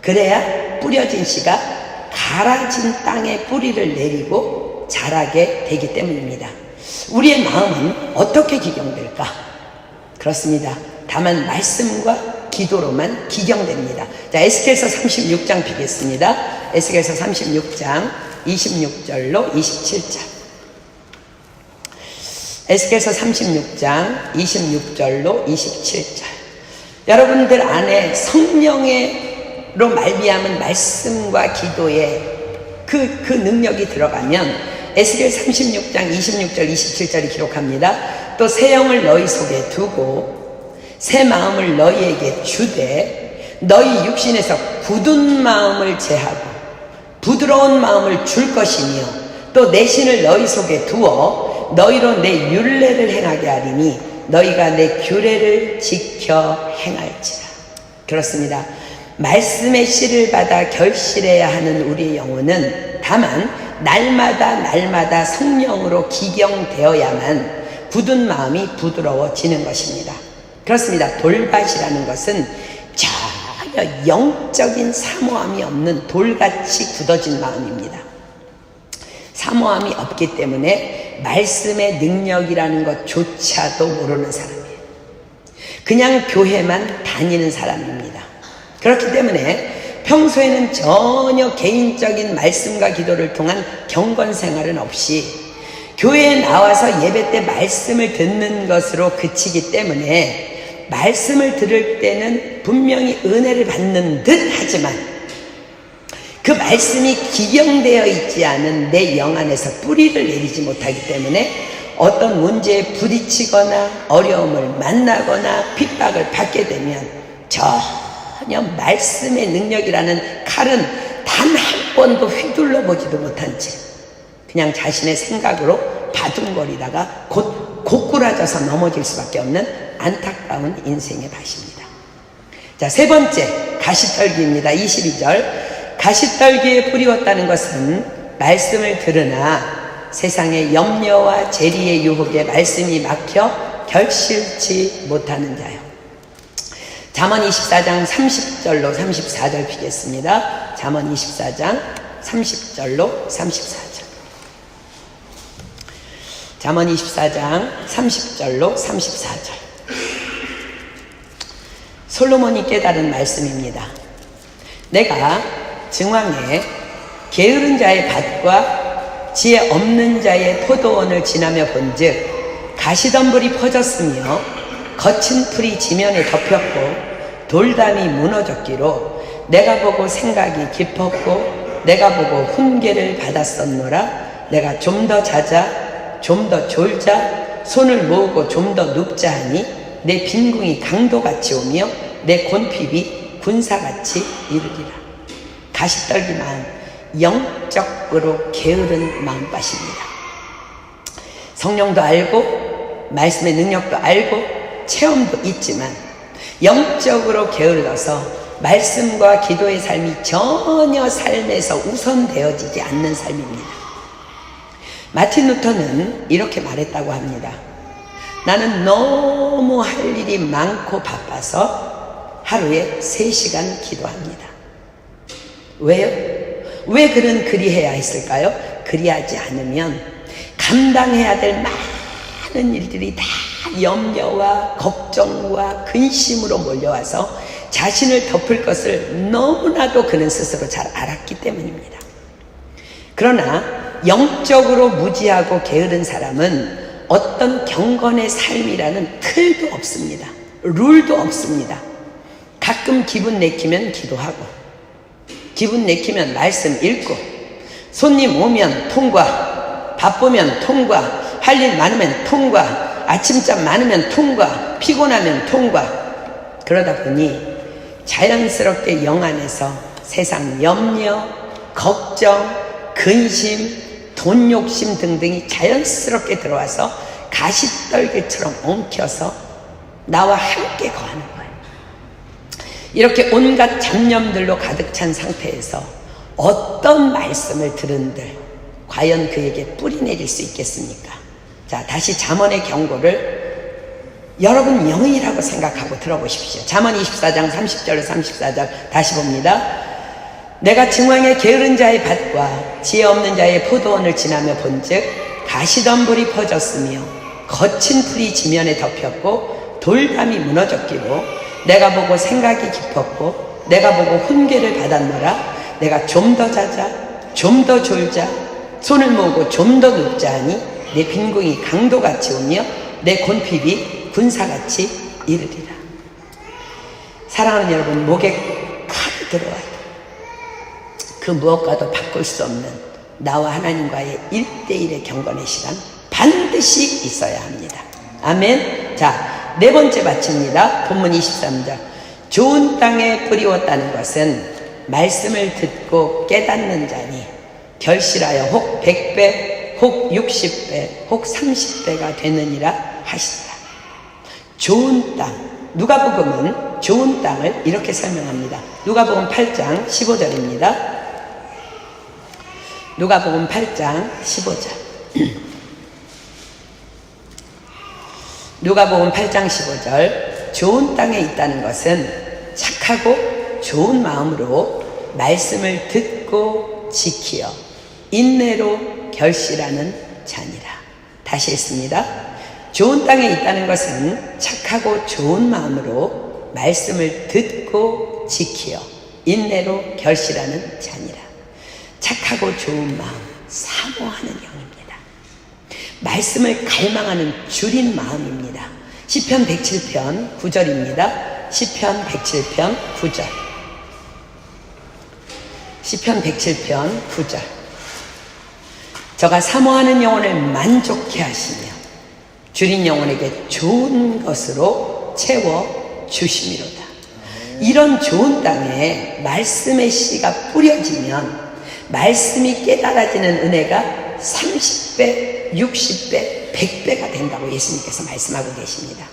그래야 뿌려진 씨가 갈아진 땅에 뿌리를 내리고 자라게 되기 때문입니다. 우리의 마음은 어떻게 기경될까? 그렇습니다. 다만 말씀과 기도로만 기경됩니다. 자, 에스겔서 36장 비겠습니다. 에스겔서 36장 26절로 27절. 에스겔서 36장 26절로 27절. 여러분들 안에 성령으로 말미암은 말씀과 기도의 그 능력이 들어가면 에스겔 36장 26절 27절이 기록합니다. 또 새 영을 너희 속에 두고 새 마음을 너희에게 주되 너희 육신에서 굳은 마음을 제하고 부드러운 마음을 줄 것이며 또 내 신을 너희 속에 두어 너희로 내 율례를 행하게 하리니 너희가 내 규례를 지켜 행할지라. 그렇습니다. 말씀의 씨를 받아 결실해야 하는 우리의 영혼은 다만 날마다 성령으로 기경되어야만 굳은 마음이 부드러워지는 것입니다. 그렇습니다. 돌밭이라는 것은 전혀 영적인 사모함이 없는 돌같이 굳어진 마음입니다. 사모함이 없기 때문에 말씀의 능력이라는 것조차도 모르는 사람이에요. 그냥 교회만 다니는 사람입니다. 그렇기 때문에 평소에는 전혀 개인적인 말씀과 기도를 통한 경건 생활은 없이 교회에 나와서 예배 때 말씀을 듣는 것으로 그치기 때문에 말씀을 들을 때는 분명히 은혜를 받는 듯 하지만 그 말씀이 기경되어 있지 않은 내 영 안에서 뿌리를 내리지 못하기 때문에 어떤 문제에 부딪히거나 어려움을 만나거나 핍박을 받게 되면 전혀 말씀의 능력이라는 칼은 단 한 번도 휘둘러 보지도 못한 채 그냥 자신의 생각으로 바둥거리다가 곧 고꾸라져서 넘어질 수밖에 없는 안타까운 인생의 밭입니다. 자, 세 번째, 가시떨기입니다. 22절. 가시떨기에 뿌리웠다는 것은 말씀을 들으나 세상의 염려와 재리의 유혹에 말씀이 막혀 결실치 못하는 자요. 잠언 24장 30절로 34절 피겠습니다. 잠언 24장 30절로 34절. 잠언 24장 30절로 34절. 솔로몬이 깨달은 말씀입니다. 내가 증왕에 게으른 자의 밭과 지혜 없는 자의 포도원을 지나며 본즉 가시덤불이 퍼졌으며 거친 풀이 지면에 덮였고 돌담이 무너졌기로 내가 보고 생각이 깊었고 내가 보고 훈계를 받았었노라. 내가 좀 더 자자 좀 더 졸자 손을 모으고 좀 더 눕자 하니 내 빈궁이 강도같이 오며 내 곤핍이 군사같이 이르리라. 가시떨기만 영적으로 게으른 마음밭입니다. 성령도 알고 말씀의 능력도 알고 체험도 있지만 영적으로 게을러서 말씀과 기도의 삶이 전혀 삶에서 우선되어지지 않는 삶입니다. 마틴 루터는 이렇게 말했다고 합니다. 나는 너무 할 일이 많고 바빠서 하루에 3시간 기도합니다. 왜요? 왜 그리해야 했을까요? 그리하지 않으면 감당해야 될 많은 일들이 다 염려와 걱정과 근심으로 몰려와서 자신을 덮을 것을 너무나도 그는 스스로 잘 알았기 때문입니다. 그러나 영적으로 무지하고 게으른 사람은 어떤 경건의 삶이라는 틀도 없습니다. 룰도 없습니다. 가끔 기분 내키면 기도하고 기분 내키면 말씀 읽고 손님 오면 통과, 바쁘면 통과, 할 일 많으면 통과, 아침잠 많으면 통과, 피곤하면 통과. 그러다 보니 자연스럽게 영 안에서 세상 염려, 걱정, 근심, 돈 욕심 등등이 자연스럽게 들어와서 가시떨기처럼 엉켜서 나와 함께 거하는 거예요. 이렇게 온갖 잡념들로 가득 찬 상태에서 어떤 말씀을 들은들 과연 그에게 뿌리 내릴 수 있겠습니까? 자, 다시 잠언의 경고를 여러분 영이라고 생각하고 들어보십시오. 잠언 24장 30절 34절 다시 봅니다. 내가 증왕의 게으른 자의 밭과 지혜 없는 자의 포도원을 지나며 본즉 가시덤불이 퍼졌으며 거친 풀이 지면에 덮였고 돌담이 무너졌기로 내가 보고 생각이 깊었고 내가 보고 훈계를 받았노라. 내가 좀 더 자자 좀 더 졸자 손을 모으고 좀 더 눕자 하니 내 빈궁이 강도같이 오며 내 곤핍이 군사같이 이르리라. 사랑하는 여러분, 목에 칼이 들어와요. 그 무엇과도 바꿀 수 없는 나와 하나님과의 1대1의 경건의 시간 반드시 있어야 합니다. 아멘. 자, 네 번째 밭입니다. 본문 23절. 좋은 땅에 뿌리웠다는 것은 말씀을 듣고 깨닫는 자니 결실하여 혹 100배, 혹 60배, 혹 30배가 되느니라 하시더라. 좋은 땅. 누가복음은 좋은 땅을 이렇게 설명합니다. 누가복음 8장 15절입니다. 누가복음 8장 15절. 누가복음 8장 15절. 좋은 땅에 있다는 것은 착하고 좋은 마음으로 말씀을 듣고 지키어 인내로 결실하는 자니라. 다시 했습니다. 좋은 땅에 있다는 것은 착하고 좋은 마음으로 말씀을 듣고 지키어 인내로 결실하는 자니라. 착하고 좋은 마음, 사모하는 영입니다. 말씀을 갈망하는 줄인 마음입니다. 시편 107편 9절입니다. 시편 107편 9절. 시편 107편 9절. 저가 사모하는 영혼을 만족케 하시며 줄인 영혼에게 좋은 것으로 채워 주심이로다. 이런 좋은 땅에 말씀의 씨가 뿌려지면 말씀이 깨달아지는 은혜가 30배, 60배, 100배가 된다고 예수님께서 말씀하고 계십니다.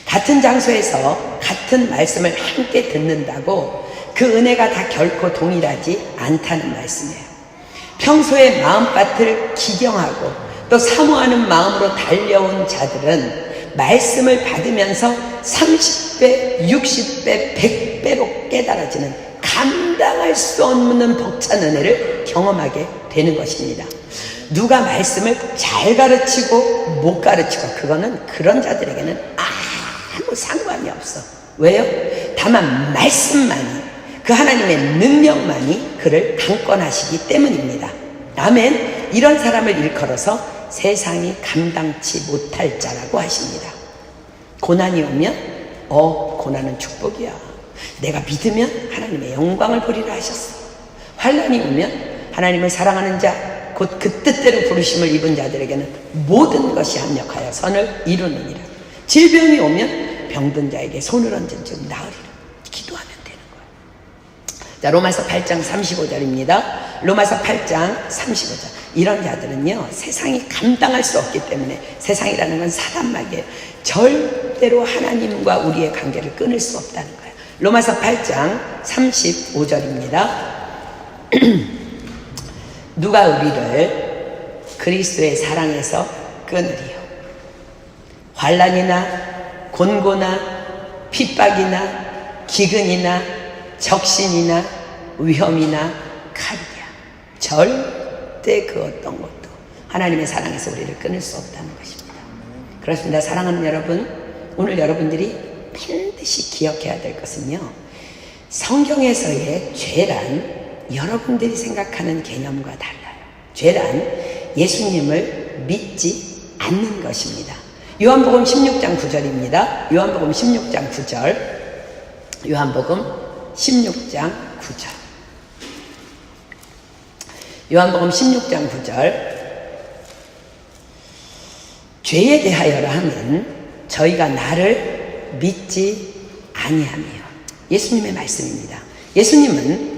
같은 장소에서 같은 말씀을 함께 듣는다고 그 은혜가 다 결코 동일하지 않다는 말씀이에요. 평소에 마음밭을 기경하고 또 사모하는 마음으로 달려온 자들은 말씀을 받으면서 30배, 60배, 100배로 깨달아지는 감당할 수 없는 벅찬 은혜를 경험하게 되는 것입니다. 누가 말씀을 잘 가르치고 못 가르치고 그거는 그런 자들에게는 아무 상관이 없어. 왜요? 다만 말씀만이, 그 하나님의 능력만이 그를 강권하시기 때문입니다. 아멘. 이런 사람을 일컬어서 세상이 감당치 못할 자라고 하십니다. 고난이 오면 고난은 축복이야. 내가 믿으면 하나님의 영광을 보리라 하셨어. 환난이 오면 하나님을 사랑하는 자, 곧 그 뜻대로 부르심을 입은 자들에게는 모든 것이 합력하여 선을 이루느니라. 질병이 오면 병든 자에게 손을 얹은 즉 나으리라. 기도하면 되는 거예요. 자, 로마서 8장 35절입니다. 로마서 8장 35절. 이런 자들은요, 세상이 감당할 수 없기 때문에, 세상이라는 건 사단막이에요. 절대로 하나님과 우리의 관계를 끊을 수 없다는 거예요. 로마서 8장 35절입니다. 누가 우리를 그리스도의 사랑에서 끊으리요? 환난이나 곤고나 핍박이나 기근이나 적신이나 위험이나 칼이야. 절대 그 어떤 것도 하나님의 사랑에서 우리를 끊을 수 없다는 것입니다. 그렇습니다. 사랑하는 여러분, 오늘 여러분들이 반드시 기억해야 될 것은요, 성경에서의 죄란 여러분들이 생각하는 개념과 달라요. 죄란 예수님을 믿지 않는 것입니다. 요한복음 16장 9절입니다. 요한복음 16장 9절. 요한복음 16장 9절. 요한복음 16장 9절. 죄에 대하여라 하면 저희가 나를 믿지 아니하며. 예수님의 말씀입니다. 예수님은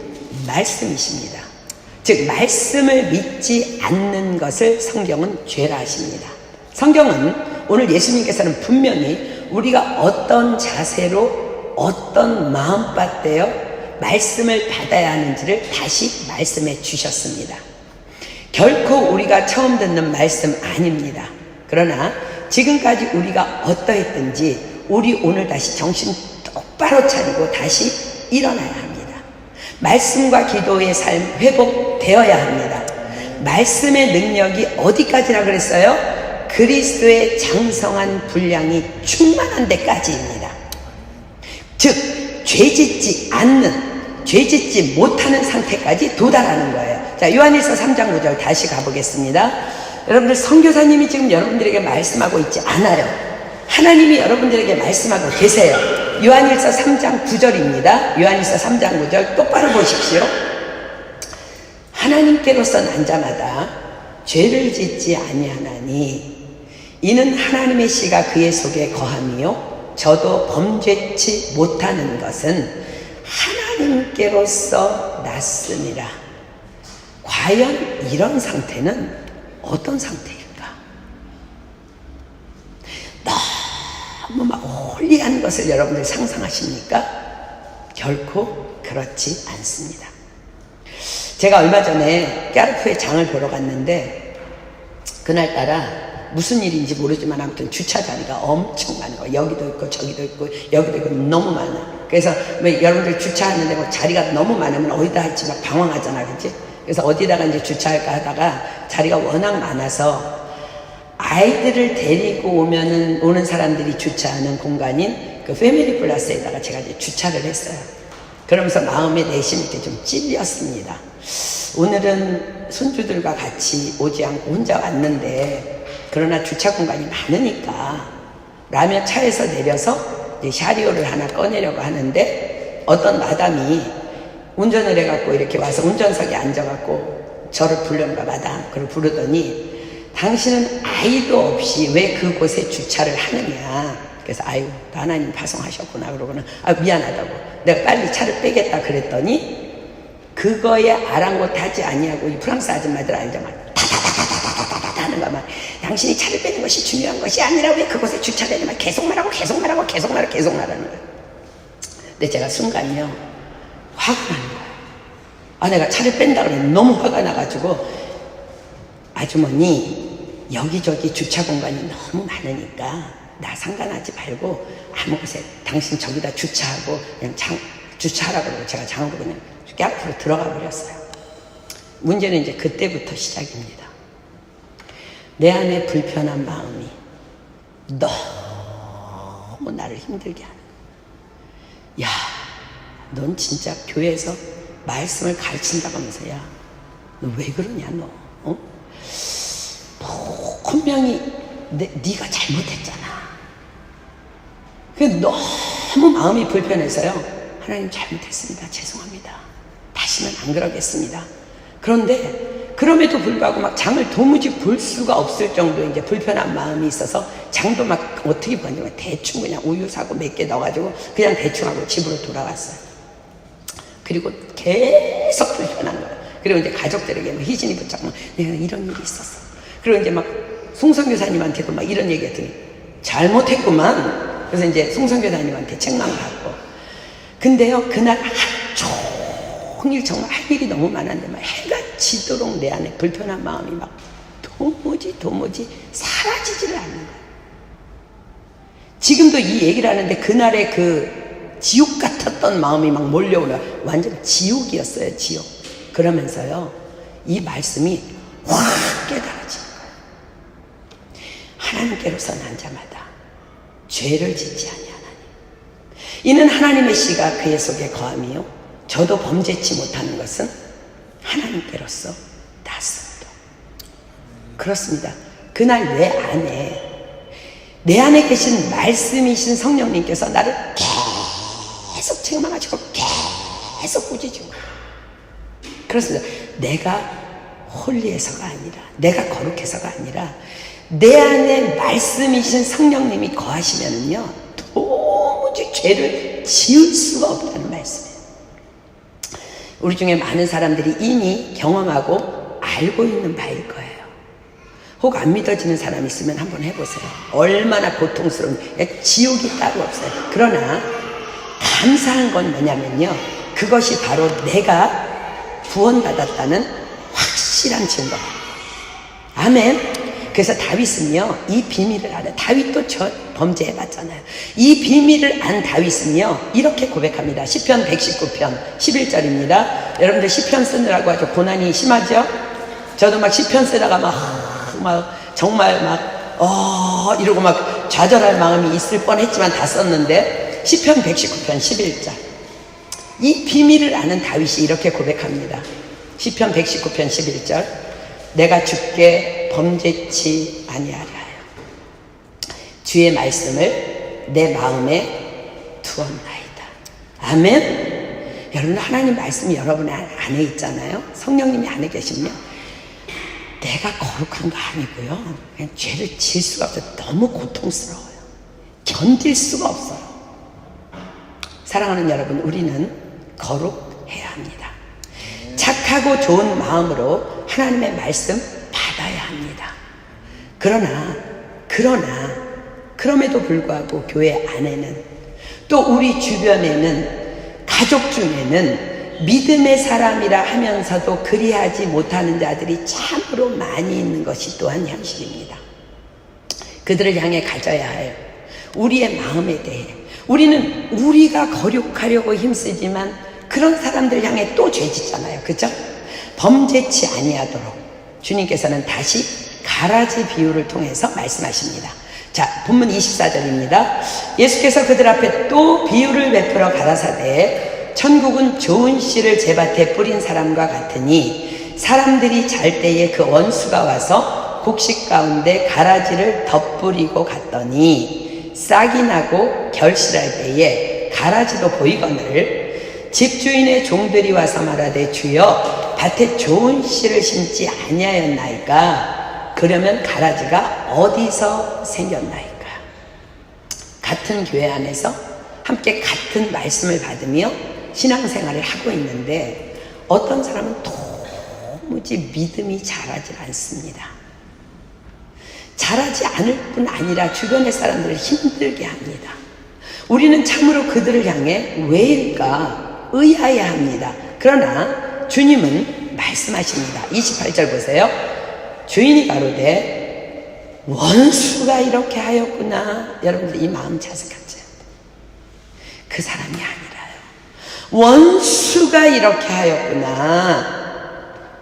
말씀이십니다. 즉 말씀을 믿지 않는 것을 성경은 죄라 하십니다. 성경은 오늘 예수님께서는 분명히 우리가 어떤 자세로 어떤 마음밭되어 말씀을 받아야 하는지를 다시 말씀해 주셨습니다. 결코 우리가 처음 듣는 말씀 아닙니다. 그러나 지금까지 우리가 어떠했든지 우리 오늘 다시 정신 똑바로 차리고 다시 일어나야 합니다. 말씀과 기도의 삶 회복되어야 합니다. 말씀의 능력이 어디까지라 그랬어요? 그리스도의 장성한 분량이 충만한 데까지입니다. 즉 죄짓지 않는, 죄짓지 못하는 상태까지 도달하는 거예요. 자, 요한일서 3장 9절 다시 가보겠습니다. 여러분들, 선교사님이 지금 여러분들에게 말씀하고 있지 않아요. 하나님이 여러분들에게 말씀하고 계세요. 요한일서 3장 9절입니다. 요한일서 3장 9절 똑바로 보십시오. 하나님께로서 난 자마다 죄를 짓지 아니하나니 이는 하나님의 씨가 그의 속에 거함이요 저도 범죄치 못하는 것은 하나님께로서 났습니다. 과연 이런 상태는 어떤 상태일까? 너무 막 홀리한 것을 여러분들 상상하십니까? 결코 그렇지 않습니다. 제가 얼마 전에 까르푸에 장을 보러 갔는데 그날따라 무슨 일인지 모르지만 아무튼 주차 자리가 엄청 많은 거예요. 여기도 있고 저기도 있고 여기도 있고 너무 많아. 그래서 왜 여러분들 주차하는데 뭐 자리가 너무 많으면 어디다 할지 막 방황하잖아, 그치? 그래서 어디다가 이제 주차할까 하다가 자리가 워낙 많아서 아이들을 데리고 오는 사람들이 주차하는 공간인 그 패밀리 플러스에다가 제가 이제 주차를 했어요. 그러면서 마음의 내심 이렇게 좀 찔렸습니다. 오늘은 손주들과 같이 오지 않고 혼자 왔는데 그러나 주차 공간이 많으니까 라며 차에서 내려서 이제 샤리오를 하나 꺼내려고 하는데 어떤 마담이 운전을 해갖고 이렇게 와서 운전석에 앉아갖고 저를 부르는가 마담 그걸 부르더니 당신은 아이도 없이 왜 그곳에 주차를 하느냐. 그래서 아이고 하나님 파송하셨구나 그러고는 미안하다고 내가 빨리 차를 빼겠다 그랬더니 그거에 아랑곳하지 아니하고 이 프랑스 아줌마들 알잖아. 타다다다다다다다 하는 거만. 당신이 차를 빼는 것이 중요한 것이 아니라 왜 그곳에 주차를 해야만 계속 말하고 말하는 거예요. 근데 제가 순간요, 화가 나는 거예요. 내가 차를 뺀다 그러면 너무 화가 나가지고, 아주머니, 여기저기 주차 공간이 너무 많으니까 나 상관하지 말고 아무 곳에 당신 저기다 주차하고 그냥 주차하라고 그러고 제가 장으로 그냥 이렇게 앞으로 들어가 버렸어요. 문제는 이제 그때부터 시작입니다. 내 안에 불편한 마음이 너무 나를 힘들게 하는 거야. 야, 넌 진짜 교회에서 말씀을 가르친다고 하면서, 야, 너 왜 그러냐, 너? 분명히 네가 잘못했잖아. 너무 마음이 불편해서요, 하나님 잘못했습니다. 죄송합니다. 다시는 안 그러겠습니다. 그런데 그럼에도 불구하고 막 장을 도무지 볼 수가 없을 정도의 이제 불편한 마음이 있어서 장도 막 어떻게 보냐면 대충 그냥 우유 사고 몇 개 넣어가지고 그냥 대충 하고 집으로 돌아왔어요. 그리고 계속 불편한 거예요. 그리고 이제 가족들에게 막 희진이 붙잡고 내가 이런 일이 있었어. 그리고 이제 막 송성교사님한테도 막 이런 얘기 했더니 잘못했구만. 그래서 이제 송성교사님한테 책만 받고. 근데요, 그날 하루 종일 정말 할 일이 너무 많았는데 막 해가 지도록 내 안에 불편한 마음이 막 도무지 사라지지를 않는 거예요. 지금도 이 얘기를 하는데 그날의 그 지옥 같았던 마음이 막 몰려오나 완전 지옥이었어요, 지옥. 그러면서요, 이 말씀이 확 깨달아지는 거예요. 하나님께로서 난 자마다 죄를 짓지 아니하나니 이는 하나님의 씨가 그의 속에 거함이요 저도 범죄치 못하는 것은 하나님께로서 낫습니다. 그렇습니다. 그날 내 안에 계신 말씀이신 성령님께서 나를 계속 책망하시고 계속 꾸짖은 거예요. 그렇습니다. 내가 홀리해서가 아니라, 내가 거룩해서가 아니라 내 안에 말씀이신 성령님이 거하시면은요, 도무지 죄를 지을 수가 없다는 말씀이에요. 우리 중에 많은 사람들이 이미 경험하고 알고 있는 바일 거예요. 혹 안 믿어지는 사람 있으면 한번 해보세요. 얼마나 고통스러운, 지옥이 따로 없어요. 그러나 감사한 건 뭐냐면요, 그것이 바로 내가 구원받았다는 확실한 증거. 아멘. 그래서 다윗은요, 이 비밀을 알아요. 다윗도 저 범죄해봤잖아요. 이 비밀을 안 다윗은요, 이렇게 고백합니다. 시편 119편 11절입니다. 여러분들 시편 쓰느라고 아주 고난이 심하죠? 저도 막 시편 쓰다가 정말 이러고 막 좌절할 마음이 있을 뻔했지만 다 썼는데, 시편 119편 11절. 이 비밀을 아는 다윗이 이렇게 고백합니다. 시편 119편 11절. 내가 주께 범죄치 아니하려 하여 주의 말씀을 내 마음에 두었나이다. 아멘. 여러분, 하나님 말씀이 여러분 안에 있잖아요. 성령님이 안에 계시면 내가 거룩한 거 아니고요, 그냥 죄를 지을 수가 없어요. 너무 고통스러워요. 견딜 수가 없어요. 사랑하는 여러분, 우리는 거룩해야 합니다. 착하고 좋은 마음으로 하나님의 말씀 받아야 합니다. 그럼에도 불구하고 교회 안에는, 또 우리 주변에는, 가족 중에는 믿음의 사람이라 하면서도 그리하지 못하는 자들이 참으로 많이 있는 것이 또한 현실입니다. 그들을 향해 가져야 해요. 우리의 마음에 대해. 우리는 우리가 거룩하려고 힘쓰지만 그런 사람들 향해 또 죄짓잖아요. 그죠? 범죄치 아니하도록 주님께서는 다시 가라지 비유를 통해서 말씀하십니다. 자, 본문 24절입니다. 예수께서 그들 앞에 또 비유를 베풀어 가라사대 천국은 좋은 씨를 제밭에 뿌린 사람과 같으니 사람들이 잘 때에 그 원수가 와서 곡식 가운데 가라지를 덧뿌리고 갔더니 싹이 나고 결실할 때에 가라지도 보이거늘 집주인의 종들이 와서 말하되 주여 밭에 좋은 씨를 심지 아니하였나이까? 그러면 가라지가 어디서 생겼나이까? 같은 교회 안에서 함께 같은 말씀을 받으며 신앙생활을 하고 있는데 어떤 사람은 도무지 믿음이 자라질 않습니다. 잘하지 않을 뿐 아니라 주변의 사람들을 힘들게 합니다. 우리는 참으로 그들을 향해 왜일까 의아해합니다. 그러나 주님은 말씀하십니다. 28절 보세요. 주인이 가로되 원수가 이렇게 하였구나. 여러분들 이 마음 자석하죠. 그 사람이 아니라요. 원수가 이렇게 하였구나.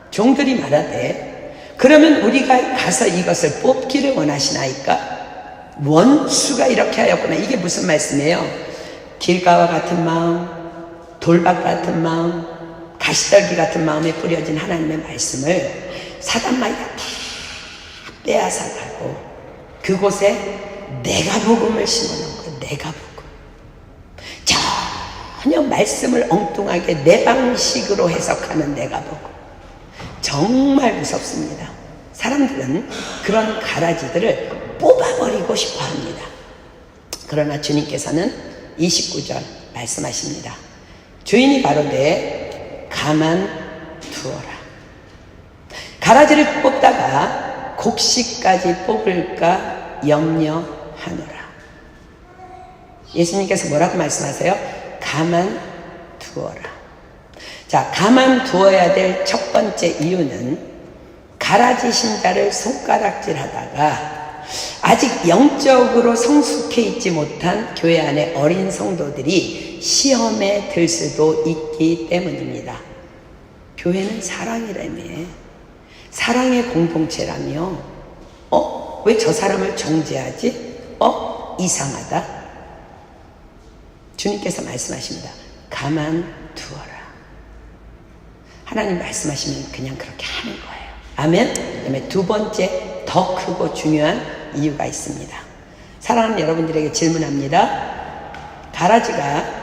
종들이 말하되 그러면 우리가 가서 이것을 뽑기를 원하시나이까? 원수가 이렇게 하였구나. 이게 무슨 말씀이에요? 길가와 같은 마음, 돌박 같은 마음, 가시떨기 같은 마음에 뿌려진 하나님의 말씀을 사단마귀가 다 빼앗아가고 그곳에 내가 복음을 심어놓은 거예요. 내가 복음. 전혀 말씀을 엉뚱하게 내 방식으로 해석하는 내가 복음. 정말 무섭습니다. 사람들은 그런 가라지들을 뽑아버리고 싶어 합니다. 그러나 주님께서는 29절 말씀하십니다. 주인이 가로되 가만 두어라. 가라지를 뽑다가 곡식까지 뽑을까 염려하노라. 예수님께서 뭐라고 말씀하세요? 가만 두어라. 자, 가만 두어야 될 첫 번째 이유는 가라지 신자를 손가락질 하다가 아직 영적으로 성숙해 있지 못한 교회 안의 어린 성도들이 시험에 들 수도 있기 때문입니다. 교회는 사랑이라며, 사랑의 공동체라며, 왜 저 사람을 정죄하지? 이상하다. 주님께서 말씀하십니다. 가만 두어라. 하나님 말씀하시면 그냥 그렇게 하는 거예요. 아멘. 그다음에 두 번째 더 크고 중요한 이유가 있습니다. 사랑하는 여러분들에게 질문합니다. 가라지가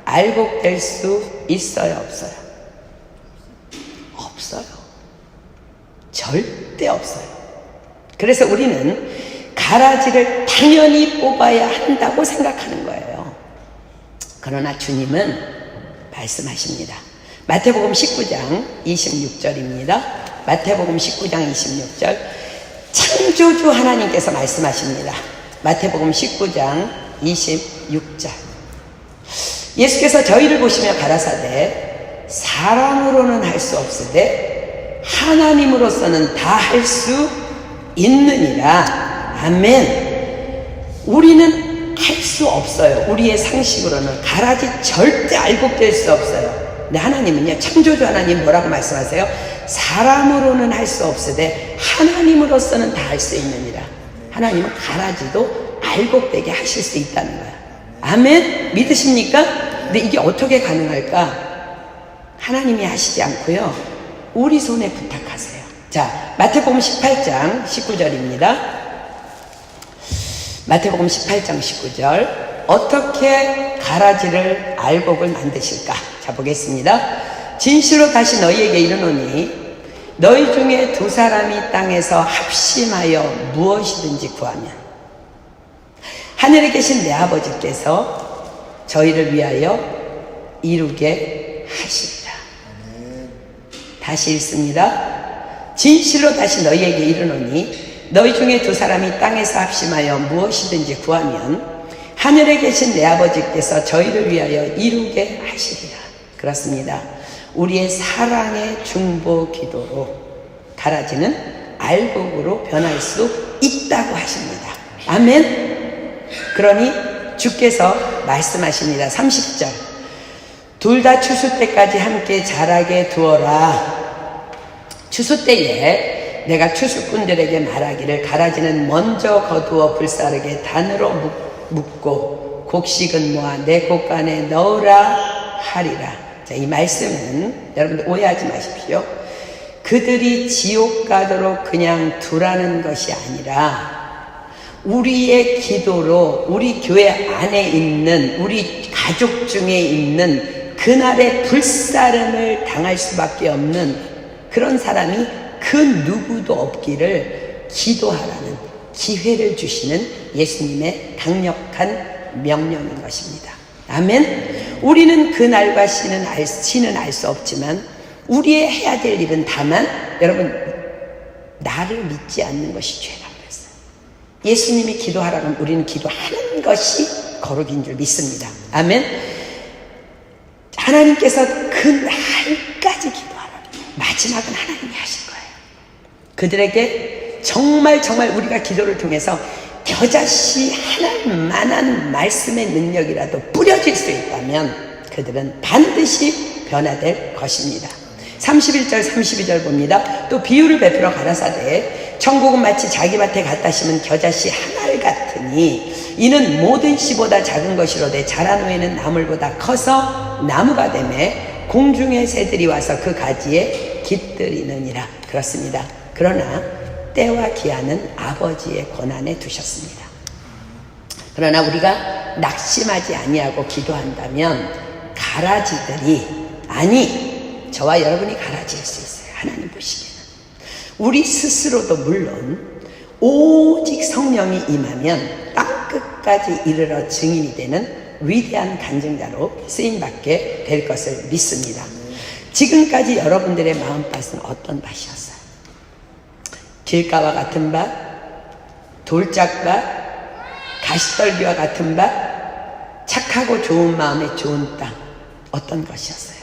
알곡될 수 있어요, 없어요? 없어요. 절대 없어요. 그래서 우리는 가라지를 당연히 뽑아야 한다고 생각하는 거예요. 그러나 주님은 말씀하십니다. 마태복음 19장 26절입니다. 마태복음 19장 26절. 창조주 하나님께서 말씀하십니다. 마태복음 19장 26절. 예수께서 저희를 보시며 가라사대 사람으로는 할 수 없으되 하나님으로서는 다 할 수 있느니라. 아멘. 우리는 할 수 없어요. 우리의 상식으로는 가라지 절대 알곡될 수 없어요. 근데 하나님은요, 창조주 하나님 뭐라고 말씀하세요? 사람으로는 할 수 없으되 하나님으로서는 다 할 수 있느니라. 하나님은 가라지도 알곡되게 하실 수 있다는 거야. 아멘? 믿으십니까? 근데 이게 어떻게 가능할까? 하나님이 하시지 않고요, 우리 손에 부탁하세요. 자, 마태복음 18장 19절입니다. 마태복음 18장 19절. 어떻게 가라지를 알곡을 만드실까? 자, 보겠습니다. 진실로 다시 너희에게 이르노니 너희 중에 두 사람이 땅에서 합심하여 무엇이든지 구하면 하늘에 계신 내 아버지께서 저희를 위하여 이루게 하시리라. 다시 읽습니다. 진실로 다시 너희에게 이르노니 너희 중에 두 사람이 땅에서 합심하여 무엇이든지 구하면 하늘에 계신 내 아버지께서 저희를 위하여 이루게 하시리라. 그렇습니다. 우리의 사랑의 중보 기도로 가라지는 알곡으로 변할 수 있다고 하십니다. 아멘. 그러니 주께서 말씀하십니다. 30절. 둘 다 추수 때까지 함께 자라게 두어라. 추수 때에 내가 추수꾼들에게 말하기를 가라지는 먼저 거두어 불사르게 단으로 묶고 곡식은 모아 내 곡간에 넣으라 하리라. 자, 이 말씀은 여러분들 오해하지 마십시오. 그들이 지옥 가도록 그냥 두라는 것이 아니라 우리의 기도로 우리 교회 안에 있는 우리 가족 중에 있는 그날의 불사름을 당할 수밖에 없는 그런 사람이 그 누구도 없기를 기도하라는 기회를 주시는 예수님의 강력한 명령인 것입니다. 아멘. 우리는 그날과 시는 알 수 없지만 우리의 해야 될 일은 다만 여러분 나를 믿지 않는 것이 죄라고 그랬어요. 예수님이 기도하라고 하면 우리는 기도하는 것이 거룩인 줄 믿습니다. 아멘. 하나님께서 그 날까지 기도하라고, 마지막은 하나님이 하실 거예요. 그들에게 정말 우리가 기도를 통해서 겨자씨 하나만한 말씀의 능력이라도 뿌려질 수 있다면 그들은 반드시 변화될 것입니다. 31절 32절 봅니다. 또 비유를 베풀어 가라사대 천국은 마치 자기 밭에 갖다 심은 겨자씨 하나를 같으니 이는 모든 씨보다 작은 것이로되 자란 후에는 나물보다 커서 나무가 되매 공중의 새들이 와서 그 가지에 깃들이느니라. 그렇습니다. 그러나 때와 기한은 아버지의 권한에 두셨습니다. 그러나 우리가 낙심하지 아니하고 기도한다면 가라지들이, 아니 저와 여러분이 가라지일 수 있어요. 하나님 보시기에는 우리 스스로도 물론 오직 성령이 임하면 땅끝까지 이르러 증인이 되는 위대한 간증자로 쓰임받게 될 것을 믿습니다. 지금까지 여러분들의 마음밭은 어떤 밭이었어요? 길가와 같은 밭, 돌짝밭, 가시떨기와 같은 밭, 착하고 좋은 마음의 좋은 땅, 어떤 것이었어요?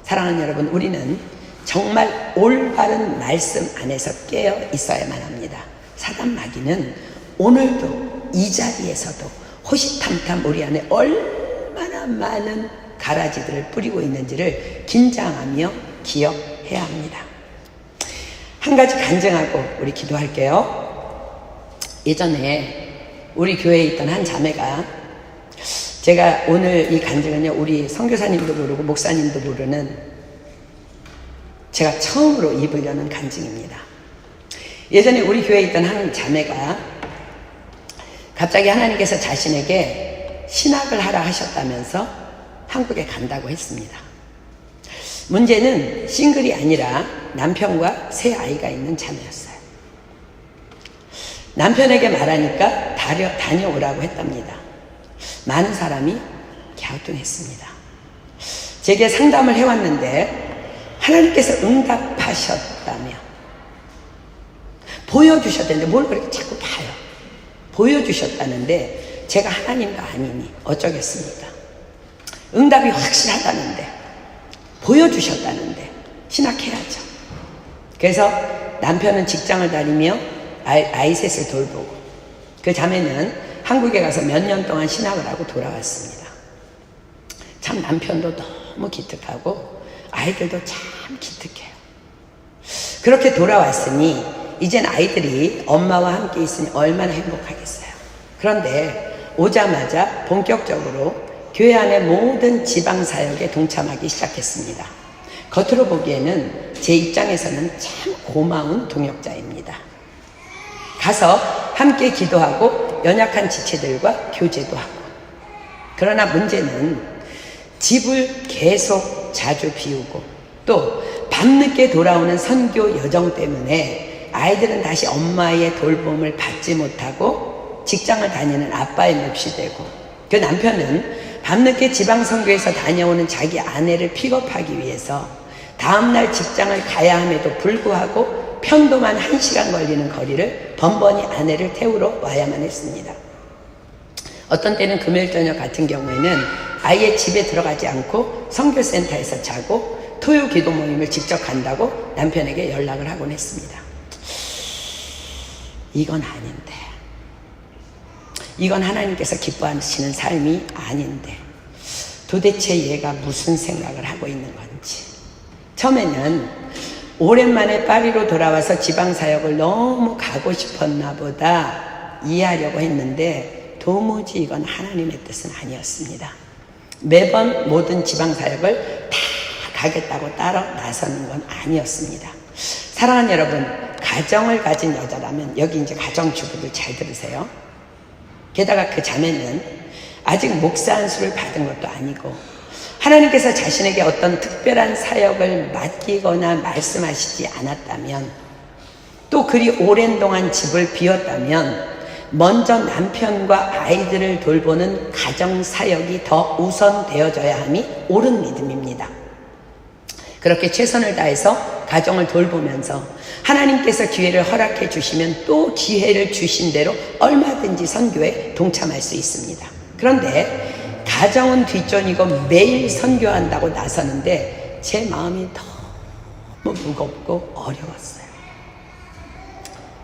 사랑하는 여러분, 우리는 정말 올바른 말씀 안에서 깨어 있어야만 합니다. 사단 마귀는 오늘도 이 자리에서도 호시탐탐 우리 안에 얼마나 많은 가라지들을 뿌리고 있는지를 긴장하며 기억해야 합니다. 한 가지 간증하고 우리 기도할게요. 예전에 우리 교회에 있던 한 자매가, 제가 오늘 이 간증은요, 우리 선교사님도 모르고 목사님도 모르는 제가 처음으로 입으려는 간증입니다. 예전에 우리 교회에 있던 한 자매가 갑자기 하나님께서 자신에게 신학을 하라 하셨다면서 한국에 간다고 했습니다. 문제는 싱글이 아니라 남편과 세 아이가 있는 자매였어요. 남편에게 말하니까 다녀오라고 했답니다. 많은 사람이 갸우뚱했습니다. 제게 상담을 해왔는데 하나님께서 응답하셨다며 보여주셨다는데 뭘 그렇게 자꾸 봐요. 보여주셨다는데 제가 하나님도 아니니 어쩌겠습니까? 응답이 확실하다는데, 보여주셨다는데 신학해야죠. 그래서 남편은 직장을 다니며 아이 셋을 돌보고, 그 자매는 한국에 가서 몇 년 동안 신학을 하고 돌아왔습니다. 참 남편도 너무 기특하고 아이들도 참 기특해요. 그렇게 돌아왔으니 이젠 아이들이 엄마와 함께 있으니 얼마나 행복하겠어요. 그런데 오자마자 본격적으로 교회 안의 모든 지방사역에 동참하기 시작했습니다. 겉으로 보기에는 제 입장에서는 참 고마운 동역자입니다. 가서 함께 기도하고 연약한 지체들과 교제도 하고. 그러나 문제는 집을 계속 자주 비우고 또 밤늦게 돌아오는 선교 여정 때문에 아이들은 다시 엄마의 돌봄을 받지 못하고 직장을 다니는 아빠의 몫이 되고, 그 남편은 밤늦게 지방선교에서 다녀오는 자기 아내를 픽업하기 위해서 다음날 직장을 가야 함에도 불구하고 편도만 1시간 걸리는 거리를 번번이 아내를 태우러 와야만 했습니다. 어떤 때는 금요일 저녁 같은 경우에는 아예 집에 들어가지 않고 선교센터에서 자고 토요 기도 모임을 직접 간다고 남편에게 연락을 하곤 했습니다. 이건 아닌데, 이건 하나님께서 기뻐하시는 삶이 아닌데 도대체 얘가 무슨 생각을 하고 있는 건지. 처음에는 오랜만에 파리로 돌아와서 지방사역을 너무 가고 싶었나 보다 이해하려고 했는데 도무지 이건 하나님의 뜻은 아니었습니다. 매번 모든 지방사역을 다 가겠다고 따라 나서는 건 아니었습니다. 사랑하는 여러분, 가정을 가진 여자라면 여기 이제 가정주부들 잘 들으세요. 게다가 그 자매는 아직 목사 안수를 받은 것도 아니고 하나님께서 자신에게 어떤 특별한 사역을 맡기거나 말씀하시지 않았다면, 또 그리 오랜 동안 집을 비웠다면 먼저 남편과 아이들을 돌보는 가정사역이 더 우선되어져야 함이 옳은 믿음입니다. 그렇게 최선을 다해서 가정을 돌보면서 하나님께서 기회를 허락해 주시면 또 기회를 주신 대로 얼마든지 선교에 동참할 수 있습니다. 그런데 가정은 뒷전이고 매일 선교한다고 나서는데 제 마음이 너무 무겁고 어려웠어요.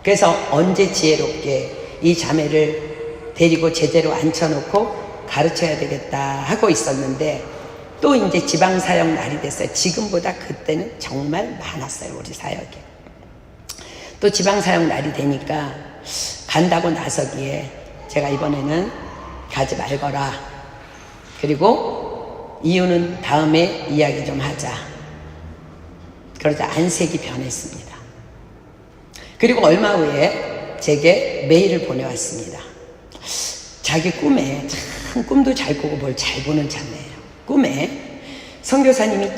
그래서 언제 지혜롭게 이 자매를 데리고 제대로 앉혀놓고 가르쳐야 되겠다 하고 있었는데 또 이제 지방사역 날이 됐어요. 지금보다 그때는 정말 많았어요, 우리 사역이. 또 지방사역 날이 되니까 간다고 나서기에 제가 이번에는 가지 말거라. 그리고 이유는 다음에 이야기 좀 하자. 그러자 안색이 변했습니다. 그리고 얼마 후에 제게 메일을 보내왔습니다. 자기 꿈에 참 꿈도 잘 꾸고 뭘 잘 보는 자매예요. 꿈에 선교사님이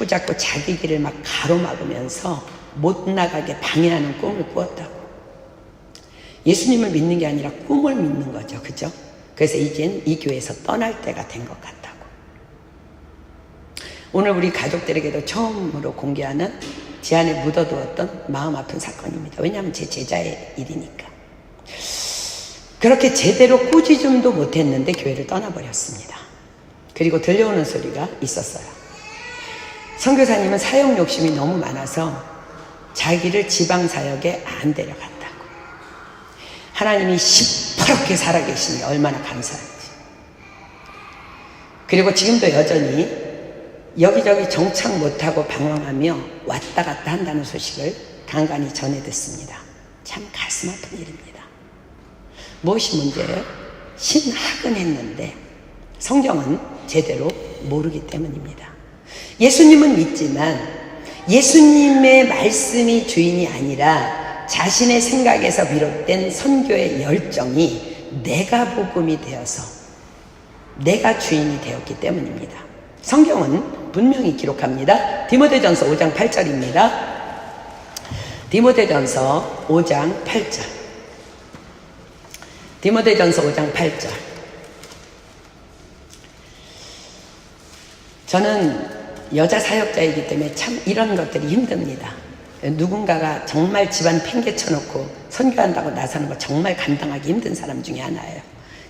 자꾸 자기 길을 막 가로막으면서 못 나가게 방해하는 꿈을 꾸었다고. 예수님을 믿는 게 아니라 꿈을 믿는 거죠. 그죠? 그래서 이젠 이 교회에서 떠날 때가 된 것 같다고. 오늘 우리 가족들에게도 처음으로 공개하는 제 안에 묻어두었던 마음 아픈 사건입니다. 왜냐하면 제 제자의 일이니까. 그렇게 제대로 꾸짖음도 못했는데 교회를 떠나버렸습니다. 그리고 들려오는 소리가 있었어요. 선교사님은 사역 욕심이 너무 많아서 자기를 지방사역에 안 데려간다고. 하나님이 시퍼렇게 살아계시니 얼마나 감사한지. 그리고 지금도 여전히 여기저기 정착 못하고 방황하며 왔다 갔다 한다는 소식을 간간히 전해 듣습니다. 참 가슴 아픈 일입니다. 무엇이 문제예요? 신학은 했는데 성경은 제대로 모르기 때문입니다. 예수님은 믿지만 예수님의 말씀이 주인이 아니라 자신의 생각에서 비롯된 선교의 열정이 내가 복음이 되어서 내가 주인이 되었기 때문입니다. 성경은 분명히 기록합니다. 디모데전서 5장 8절입니다. 디모데전서 5장 8절. 디모데전서 5장 8절. 저는 여자 사역자이기 때문에 참 이런 것들이 힘듭니다. 누군가가 정말 집안 팽개쳐놓고 선교한다고 나서는 거 정말 감당하기 힘든 사람 중에 하나예요.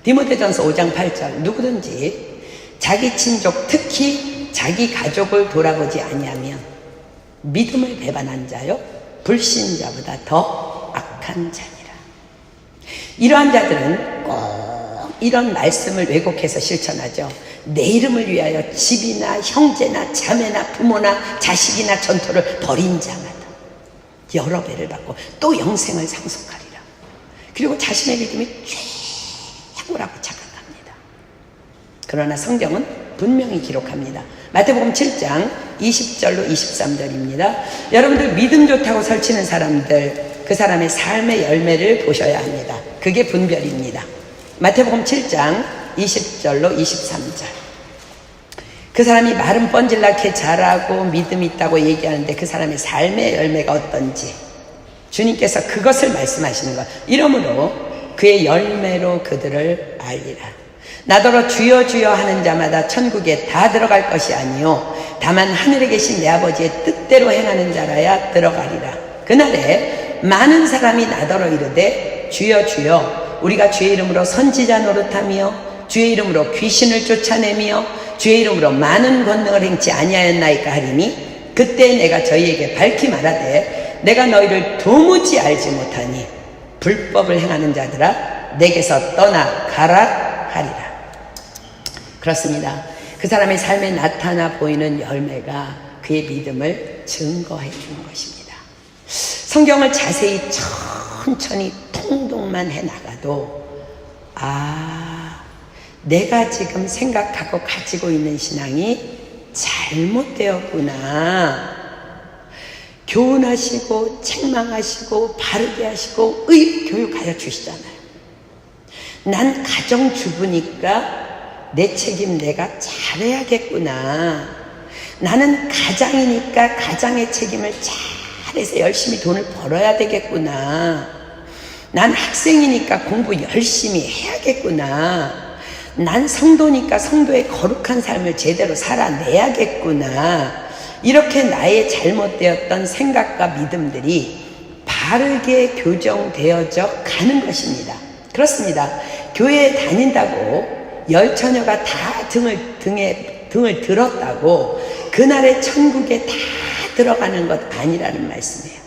디모데전서 5장 8절. 누구든지 자기 친족, 특히 자기 가족을 돌아보지 아니하면 믿음을 배반한 자요 불신자보다 더 악한 자니라. 이러한 자들은 꼭 이런 말씀을 왜곡해서 실천하죠. 내 이름을 위하여 집이나 형제나 자매나 부모나 자식이나 전토를 벌인 자마다 여러 배를 받고 또 영생을 상속하리라. 그리고 자신의 믿음이 최고라고 착각합니다. 그러나 성경은 분명히 기록합니다. 마태복음 7장 20절로 23절입니다. 여러분들 믿음 좋다고 설치는 사람들, 그 사람의 삶의 열매를 보셔야 합니다. 그게 분별입니다. 마태복음 7장 20절로 23절. 그 사람이 말은 뻔질나게 잘하고 믿음 있다고 얘기하는데 그 사람의 삶의 열매가 어떤지 주님께서 그것을 말씀하시는 것. 이러므로 그의 열매로 그들을 알리라. 나더러 주여 주여 하는 자마다 천국에 다 들어갈 것이 아니요 다만 하늘에 계신 내 아버지의 뜻대로 행하는 자라야 들어가리라. 그날에 많은 사람이 나더러 이르되 주여 주여 우리가 주의 이름으로 선지자 노릇하며 주의 이름으로 귀신을 쫓아내며 주의 이름으로 많은 권능을 행치 아니하였나이까 하리니 그때 내가 저희에게 밝히 말하되 내가 너희를 도무지 알지 못하니 불법을 행하는 자들아 내게서 떠나 가라 하리라. 그렇습니다. 그 사람의 삶에 나타나 보이는 열매가 그의 믿음을 증거해 주는 것입니다. 성경을 자세히 천천히 통독만 해나가도 내가 지금 생각하고 가지고 있는 신앙이 잘못되었구나. 교훈하시고 책망하시고 바르게 하시고 교육하여 주시잖아요. 난 가정주부니까 내 책임 내가 잘해야겠구나. 나는 가장이니까 가장의 책임을 잘해서 열심히 돈을 벌어야 되겠구나. 난 학생이니까 공부 열심히 해야겠구나. 난 성도니까 성도의 거룩한 삶을 제대로 살아내야겠구나. 이렇게 나의 잘못되었던 생각과 믿음들이 바르게 교정되어져 가는 것입니다. 그렇습니다. 교회에 다닌다고 열 처녀가 다 등을 들었다고 그날의 천국에 다 들어가는 것 아니라는 말씀이에요.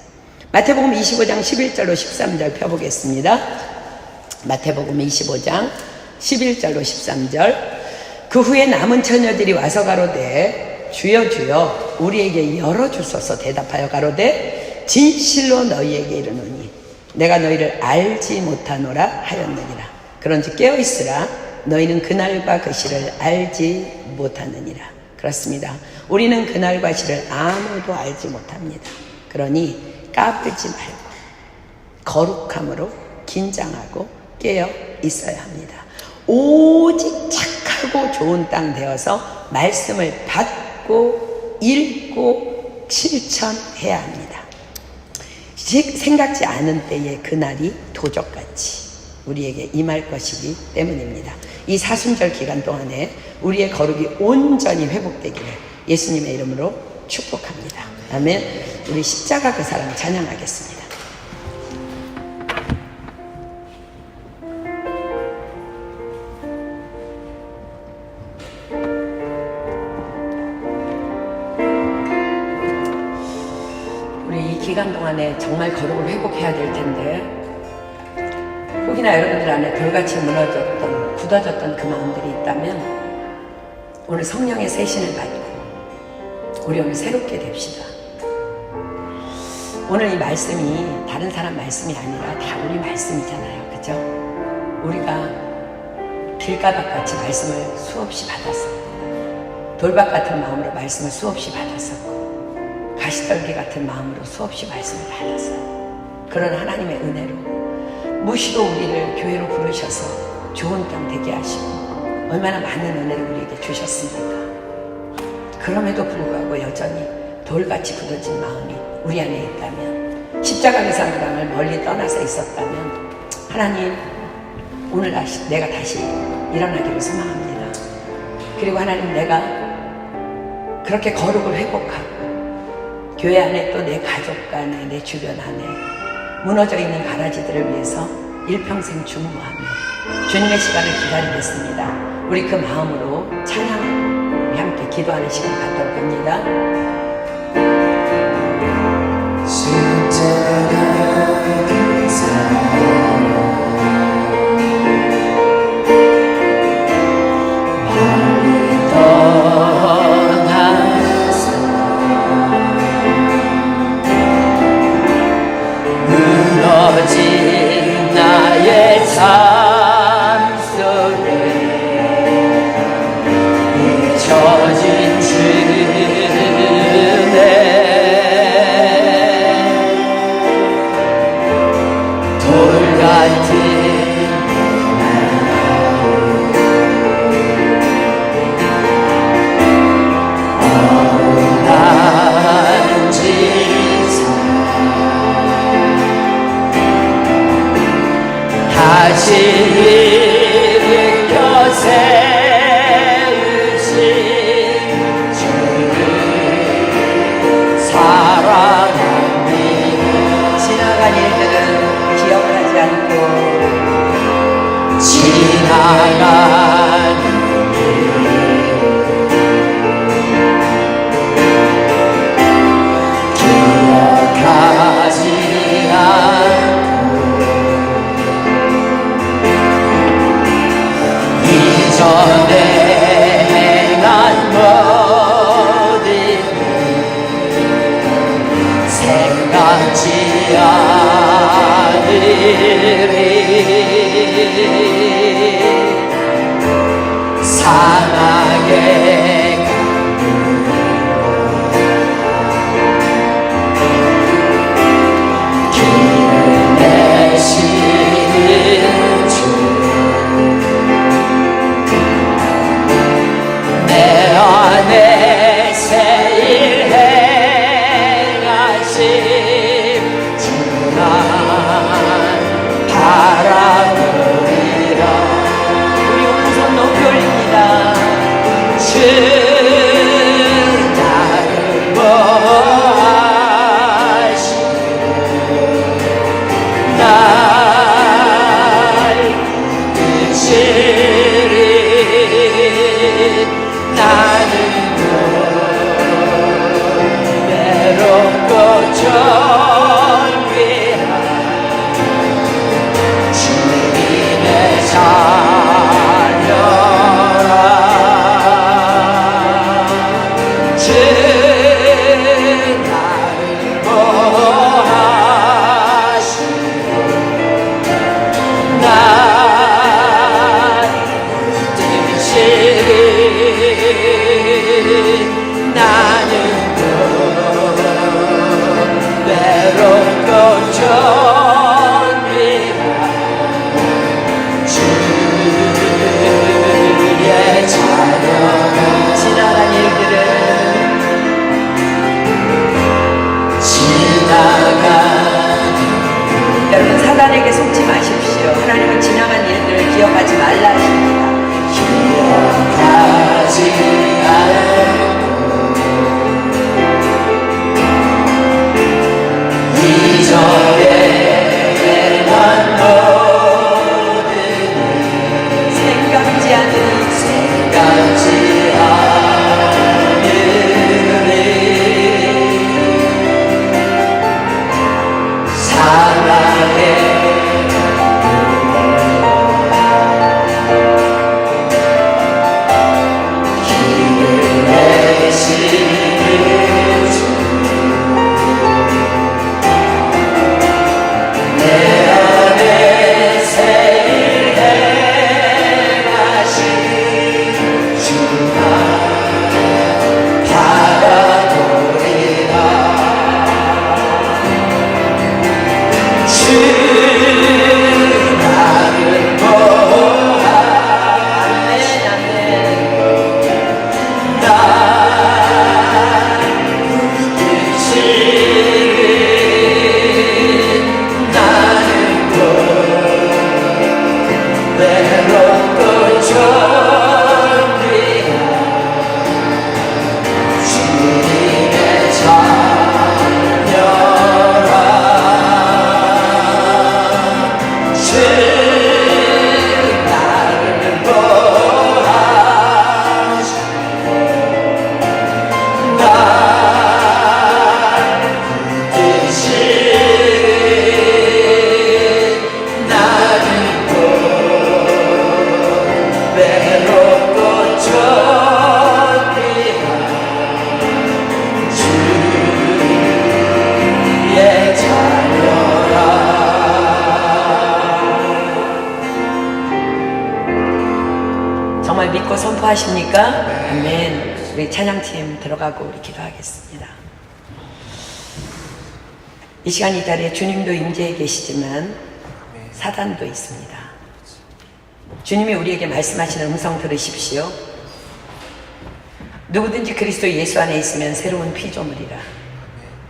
마태복음 25장 11절로 13절 펴보겠습니다. 마태복음 25장 11절로 13절. 그 후에 남은 처녀들이 와서 가로되 주여 주여 우리에게 열어주소서. 대답하여 가로되 진실로 너희에게 이르노니 내가 너희를 알지 못하노라 하였느니라. 그런즉 깨어있으라. 너희는 그날과 그 시를 알지 못하느니라. 그렇습니다. 우리는 그날과 시를 아무도 알지 못합니다. 그러니 까불지 말고 거룩함으로 긴장하고 깨어 있어야 합니다. 오직 착하고 좋은 땅 되어서 말씀을 받고 읽고 실천해야 합니다. 생각지 않은 때에 그날이 도적같이 우리에게 임할 것이기 때문입니다. 이 사순절 기간 동안에 우리의 거룩이 온전히 회복되기를 예수님의 이름으로 축복합니다. 아멘. 우리 십자가 그 사랑 찬양하겠습니다. 우리 이 기간 동안에 정말 거룩을 회복해야 될 텐데 혹이나 여러분들 안에 돌같이 무너졌던 굳어졌던 그 마음들이 있다면 오늘 성령의 세신을 받고 우리 오늘 새롭게 됩시다. 오늘 이 말씀이 다른 사람 말씀이 아니라 다 우리 말씀이잖아요. 그죠? 우리가 길가닥같이 말씀을 수없이 받았었고 돌박 같은 마음으로 말씀을 수없이 받았었고 가시떨기 같은 마음으로 수없이 말씀을 받았어요. 그런 하나님의 은혜로 무시로 우리를 교회로 부르셔서 좋은 땅 되게 하시고 얼마나 많은 은혜를 우리에게 주셨습니까? 그럼에도 불구하고 여전히 돌같이 굳어진 마음이 우리 안에 있다면 십자가의 사랑을 멀리 떠나서 있었다면 하나님 오늘 내가 다시 일어나기를 소망합니다. 그리고 하나님 내가 그렇게 거룩을 회복하고 교회 안에 또 내 가족 안에 내 주변 안에 무너져 있는 가라지들을 위해서 일평생 중보하며 주님의 시간을 기다리겠습니다. 우리 그 마음으로 찬양하고 우리 함께 기도하는 시간 갖도록 합니다. 무너진 나의 삶 속에 잊혀진 주네 돌같은 다시 일으켜 세우신 주를 사랑합니다. 지나간 일들은 기억하지 않고 지나간 기억하지 않고 이전에 행한 모든 생각지 않으리 사랑의 길을 내시는 주 내 안에 새 일 행하심 주만 바라보리라. 우리 오른손 높이 올립니다. 주의 믿고 선포하십니까? 아멘. 우리 찬양팀 들어가고 우리 기도하겠습니다. 이 시간 이 자리에 주님도 임재해 계시지만 사단도 있습니다. 주님이 우리에게 말씀하시는 음성 들으십시오. 누구든지 그리스도 예수 안에 있으면 새로운 피조물이라.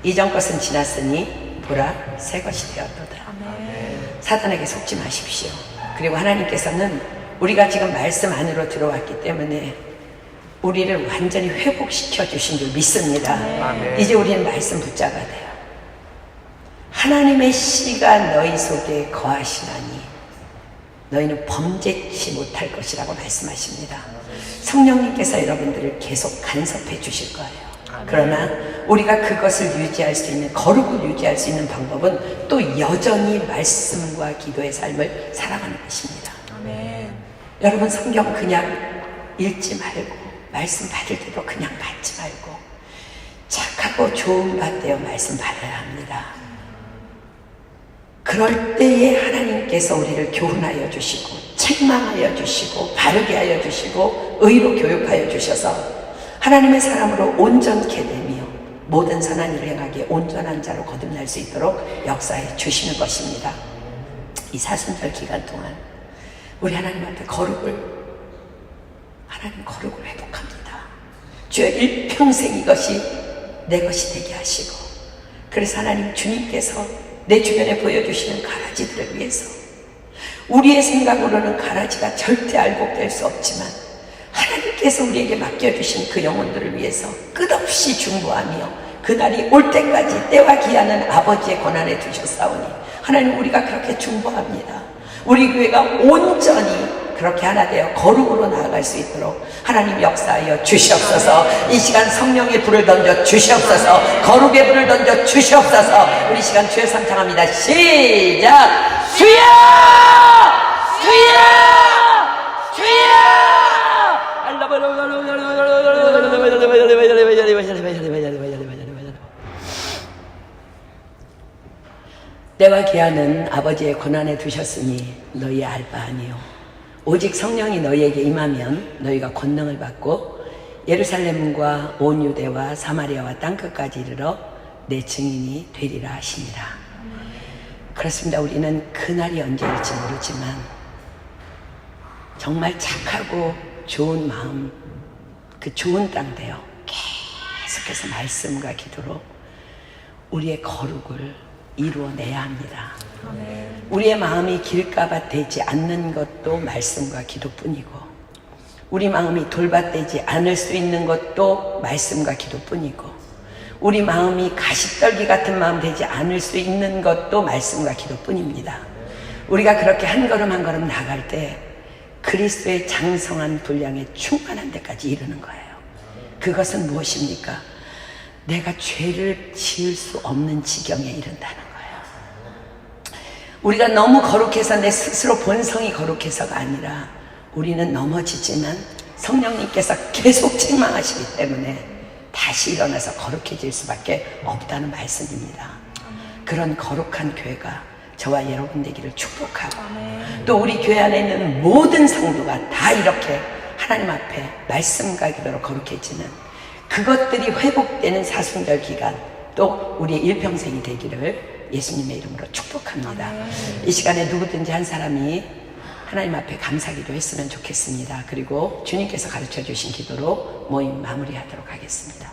이전 것은 지났으니 보라 새 것이 되었도다. 사단에게 속지 마십시오. 그리고 하나님께서는 우리가 지금 말씀 안으로 들어왔기 때문에 우리를 완전히 회복시켜 주신 줄 믿습니다. 이제 우리는 말씀 붙잡아야 돼요. 하나님의 씨가 너희 속에 거하시나니 너희는 범죄치 못할 것이라고 말씀하십니다. 성령님께서 여러분들을 계속 간섭해 주실 거예요. 그러나 우리가 그것을 유지할 수 있는, 거룩을 유지할 수 있는 방법은 또 여전히 말씀과 기도의 삶을 살아가는 것입니다. 여러분, 성경 그냥 읽지 말고 말씀 받을 때도 그냥 받지 말고 착하고 좋은 밭되어 말씀 받아야 합니다. 그럴 때에 하나님께서 우리를 교훈하여 주시고 책망하여 주시고 바르게 하여 주시고 의로 교육하여 주셔서 하나님의 사람으로 온전케 되며 모든 선한 일을 행하기에 온전한 자로 거듭날 수 있도록 역사해 주시는 것입니다. 이 사순절 기간 동안 우리 하나님 앞에 하나님 거룩을 회복합니다. 주여 일평생 이것이 내 것이 되게 하시고, 그래서 하나님 주님께서 내 주변에 보여주시는 가라지들을 위해서, 우리의 생각으로는 가라지가 절대 알곡될 수 없지만 하나님께서 우리에게 맡겨주신 그 영혼들을 위해서 끝없이 중보하며 그날이 올 때까지 때와 기한은 아버지의 권한에 두셨사오니 하나님, 우리가 그렇게 중보합니다. 우리 교회가 온전히 그렇게 하나 되어 거룩으로 나아갈 수 있도록 하나님 역사하여 주시옵소서. 이 시간 성령의 불을 던져 주시옵소서. 거룩의 불을 던져 주시옵소서. 우리 시간 주여 삼창합니다. 시작! 주여! 주여! 주여! 때와 기한은 아버지의 권한에 두셨으니 너희 알 바 아니요 오직 성령이 너희에게 임하면 너희가 권능을 받고 예루살렘과 온 유대와 사마리아와 땅끝까지 이르러 내 증인이 되리라 하시니라. 그렇습니다. 우리는 그날이 언제일지 모르지만 정말 착하고 좋은 마음, 그 좋은 땅 되어 계속해서 말씀과 기도로 우리의 거룩을 이루어내야 합니다. 우리의 마음이 길가밭 되지 않는 것도 말씀과 기도뿐이고, 우리 마음이 돌밭 되지 않을 수 있는 것도 말씀과 기도뿐이고, 우리 마음이 가시떨기 같은 마음 되지 않을 수 있는 것도 말씀과 기도뿐입니다. 우리가 그렇게 한 걸음 한 걸음 나갈 때 그리스도의 장성한 분량에 충만한 데까지 이르는 거예요. 그것은 무엇입니까? 내가 죄를 지을 수 없는 지경에 이른다는 거예요. 우리가 너무 거룩해서 내 스스로 본성이 거룩해서가 아니라 우리는 넘어지지만 성령님께서 계속 책망하시기 때문에 다시 일어나서 거룩해질 수밖에 없다는 말씀입니다. 그런 거룩한 교회가 저와 여러분 되기를 축복하고, 또 우리 교회 안에 있는 모든 성도가 다 이렇게 하나님 앞에 말씀과 기도로 거룩해지는 그것들이 회복되는 사순절 기간, 또 우리의 일평생이 되기를 예수님의 이름으로 축복합니다. 이 시간에 누구든지 한 사람이 하나님 앞에 감사기도 했으면 좋겠습니다. 그리고 주님께서 가르쳐 주신 기도로 모임 마무리하도록 하겠습니다.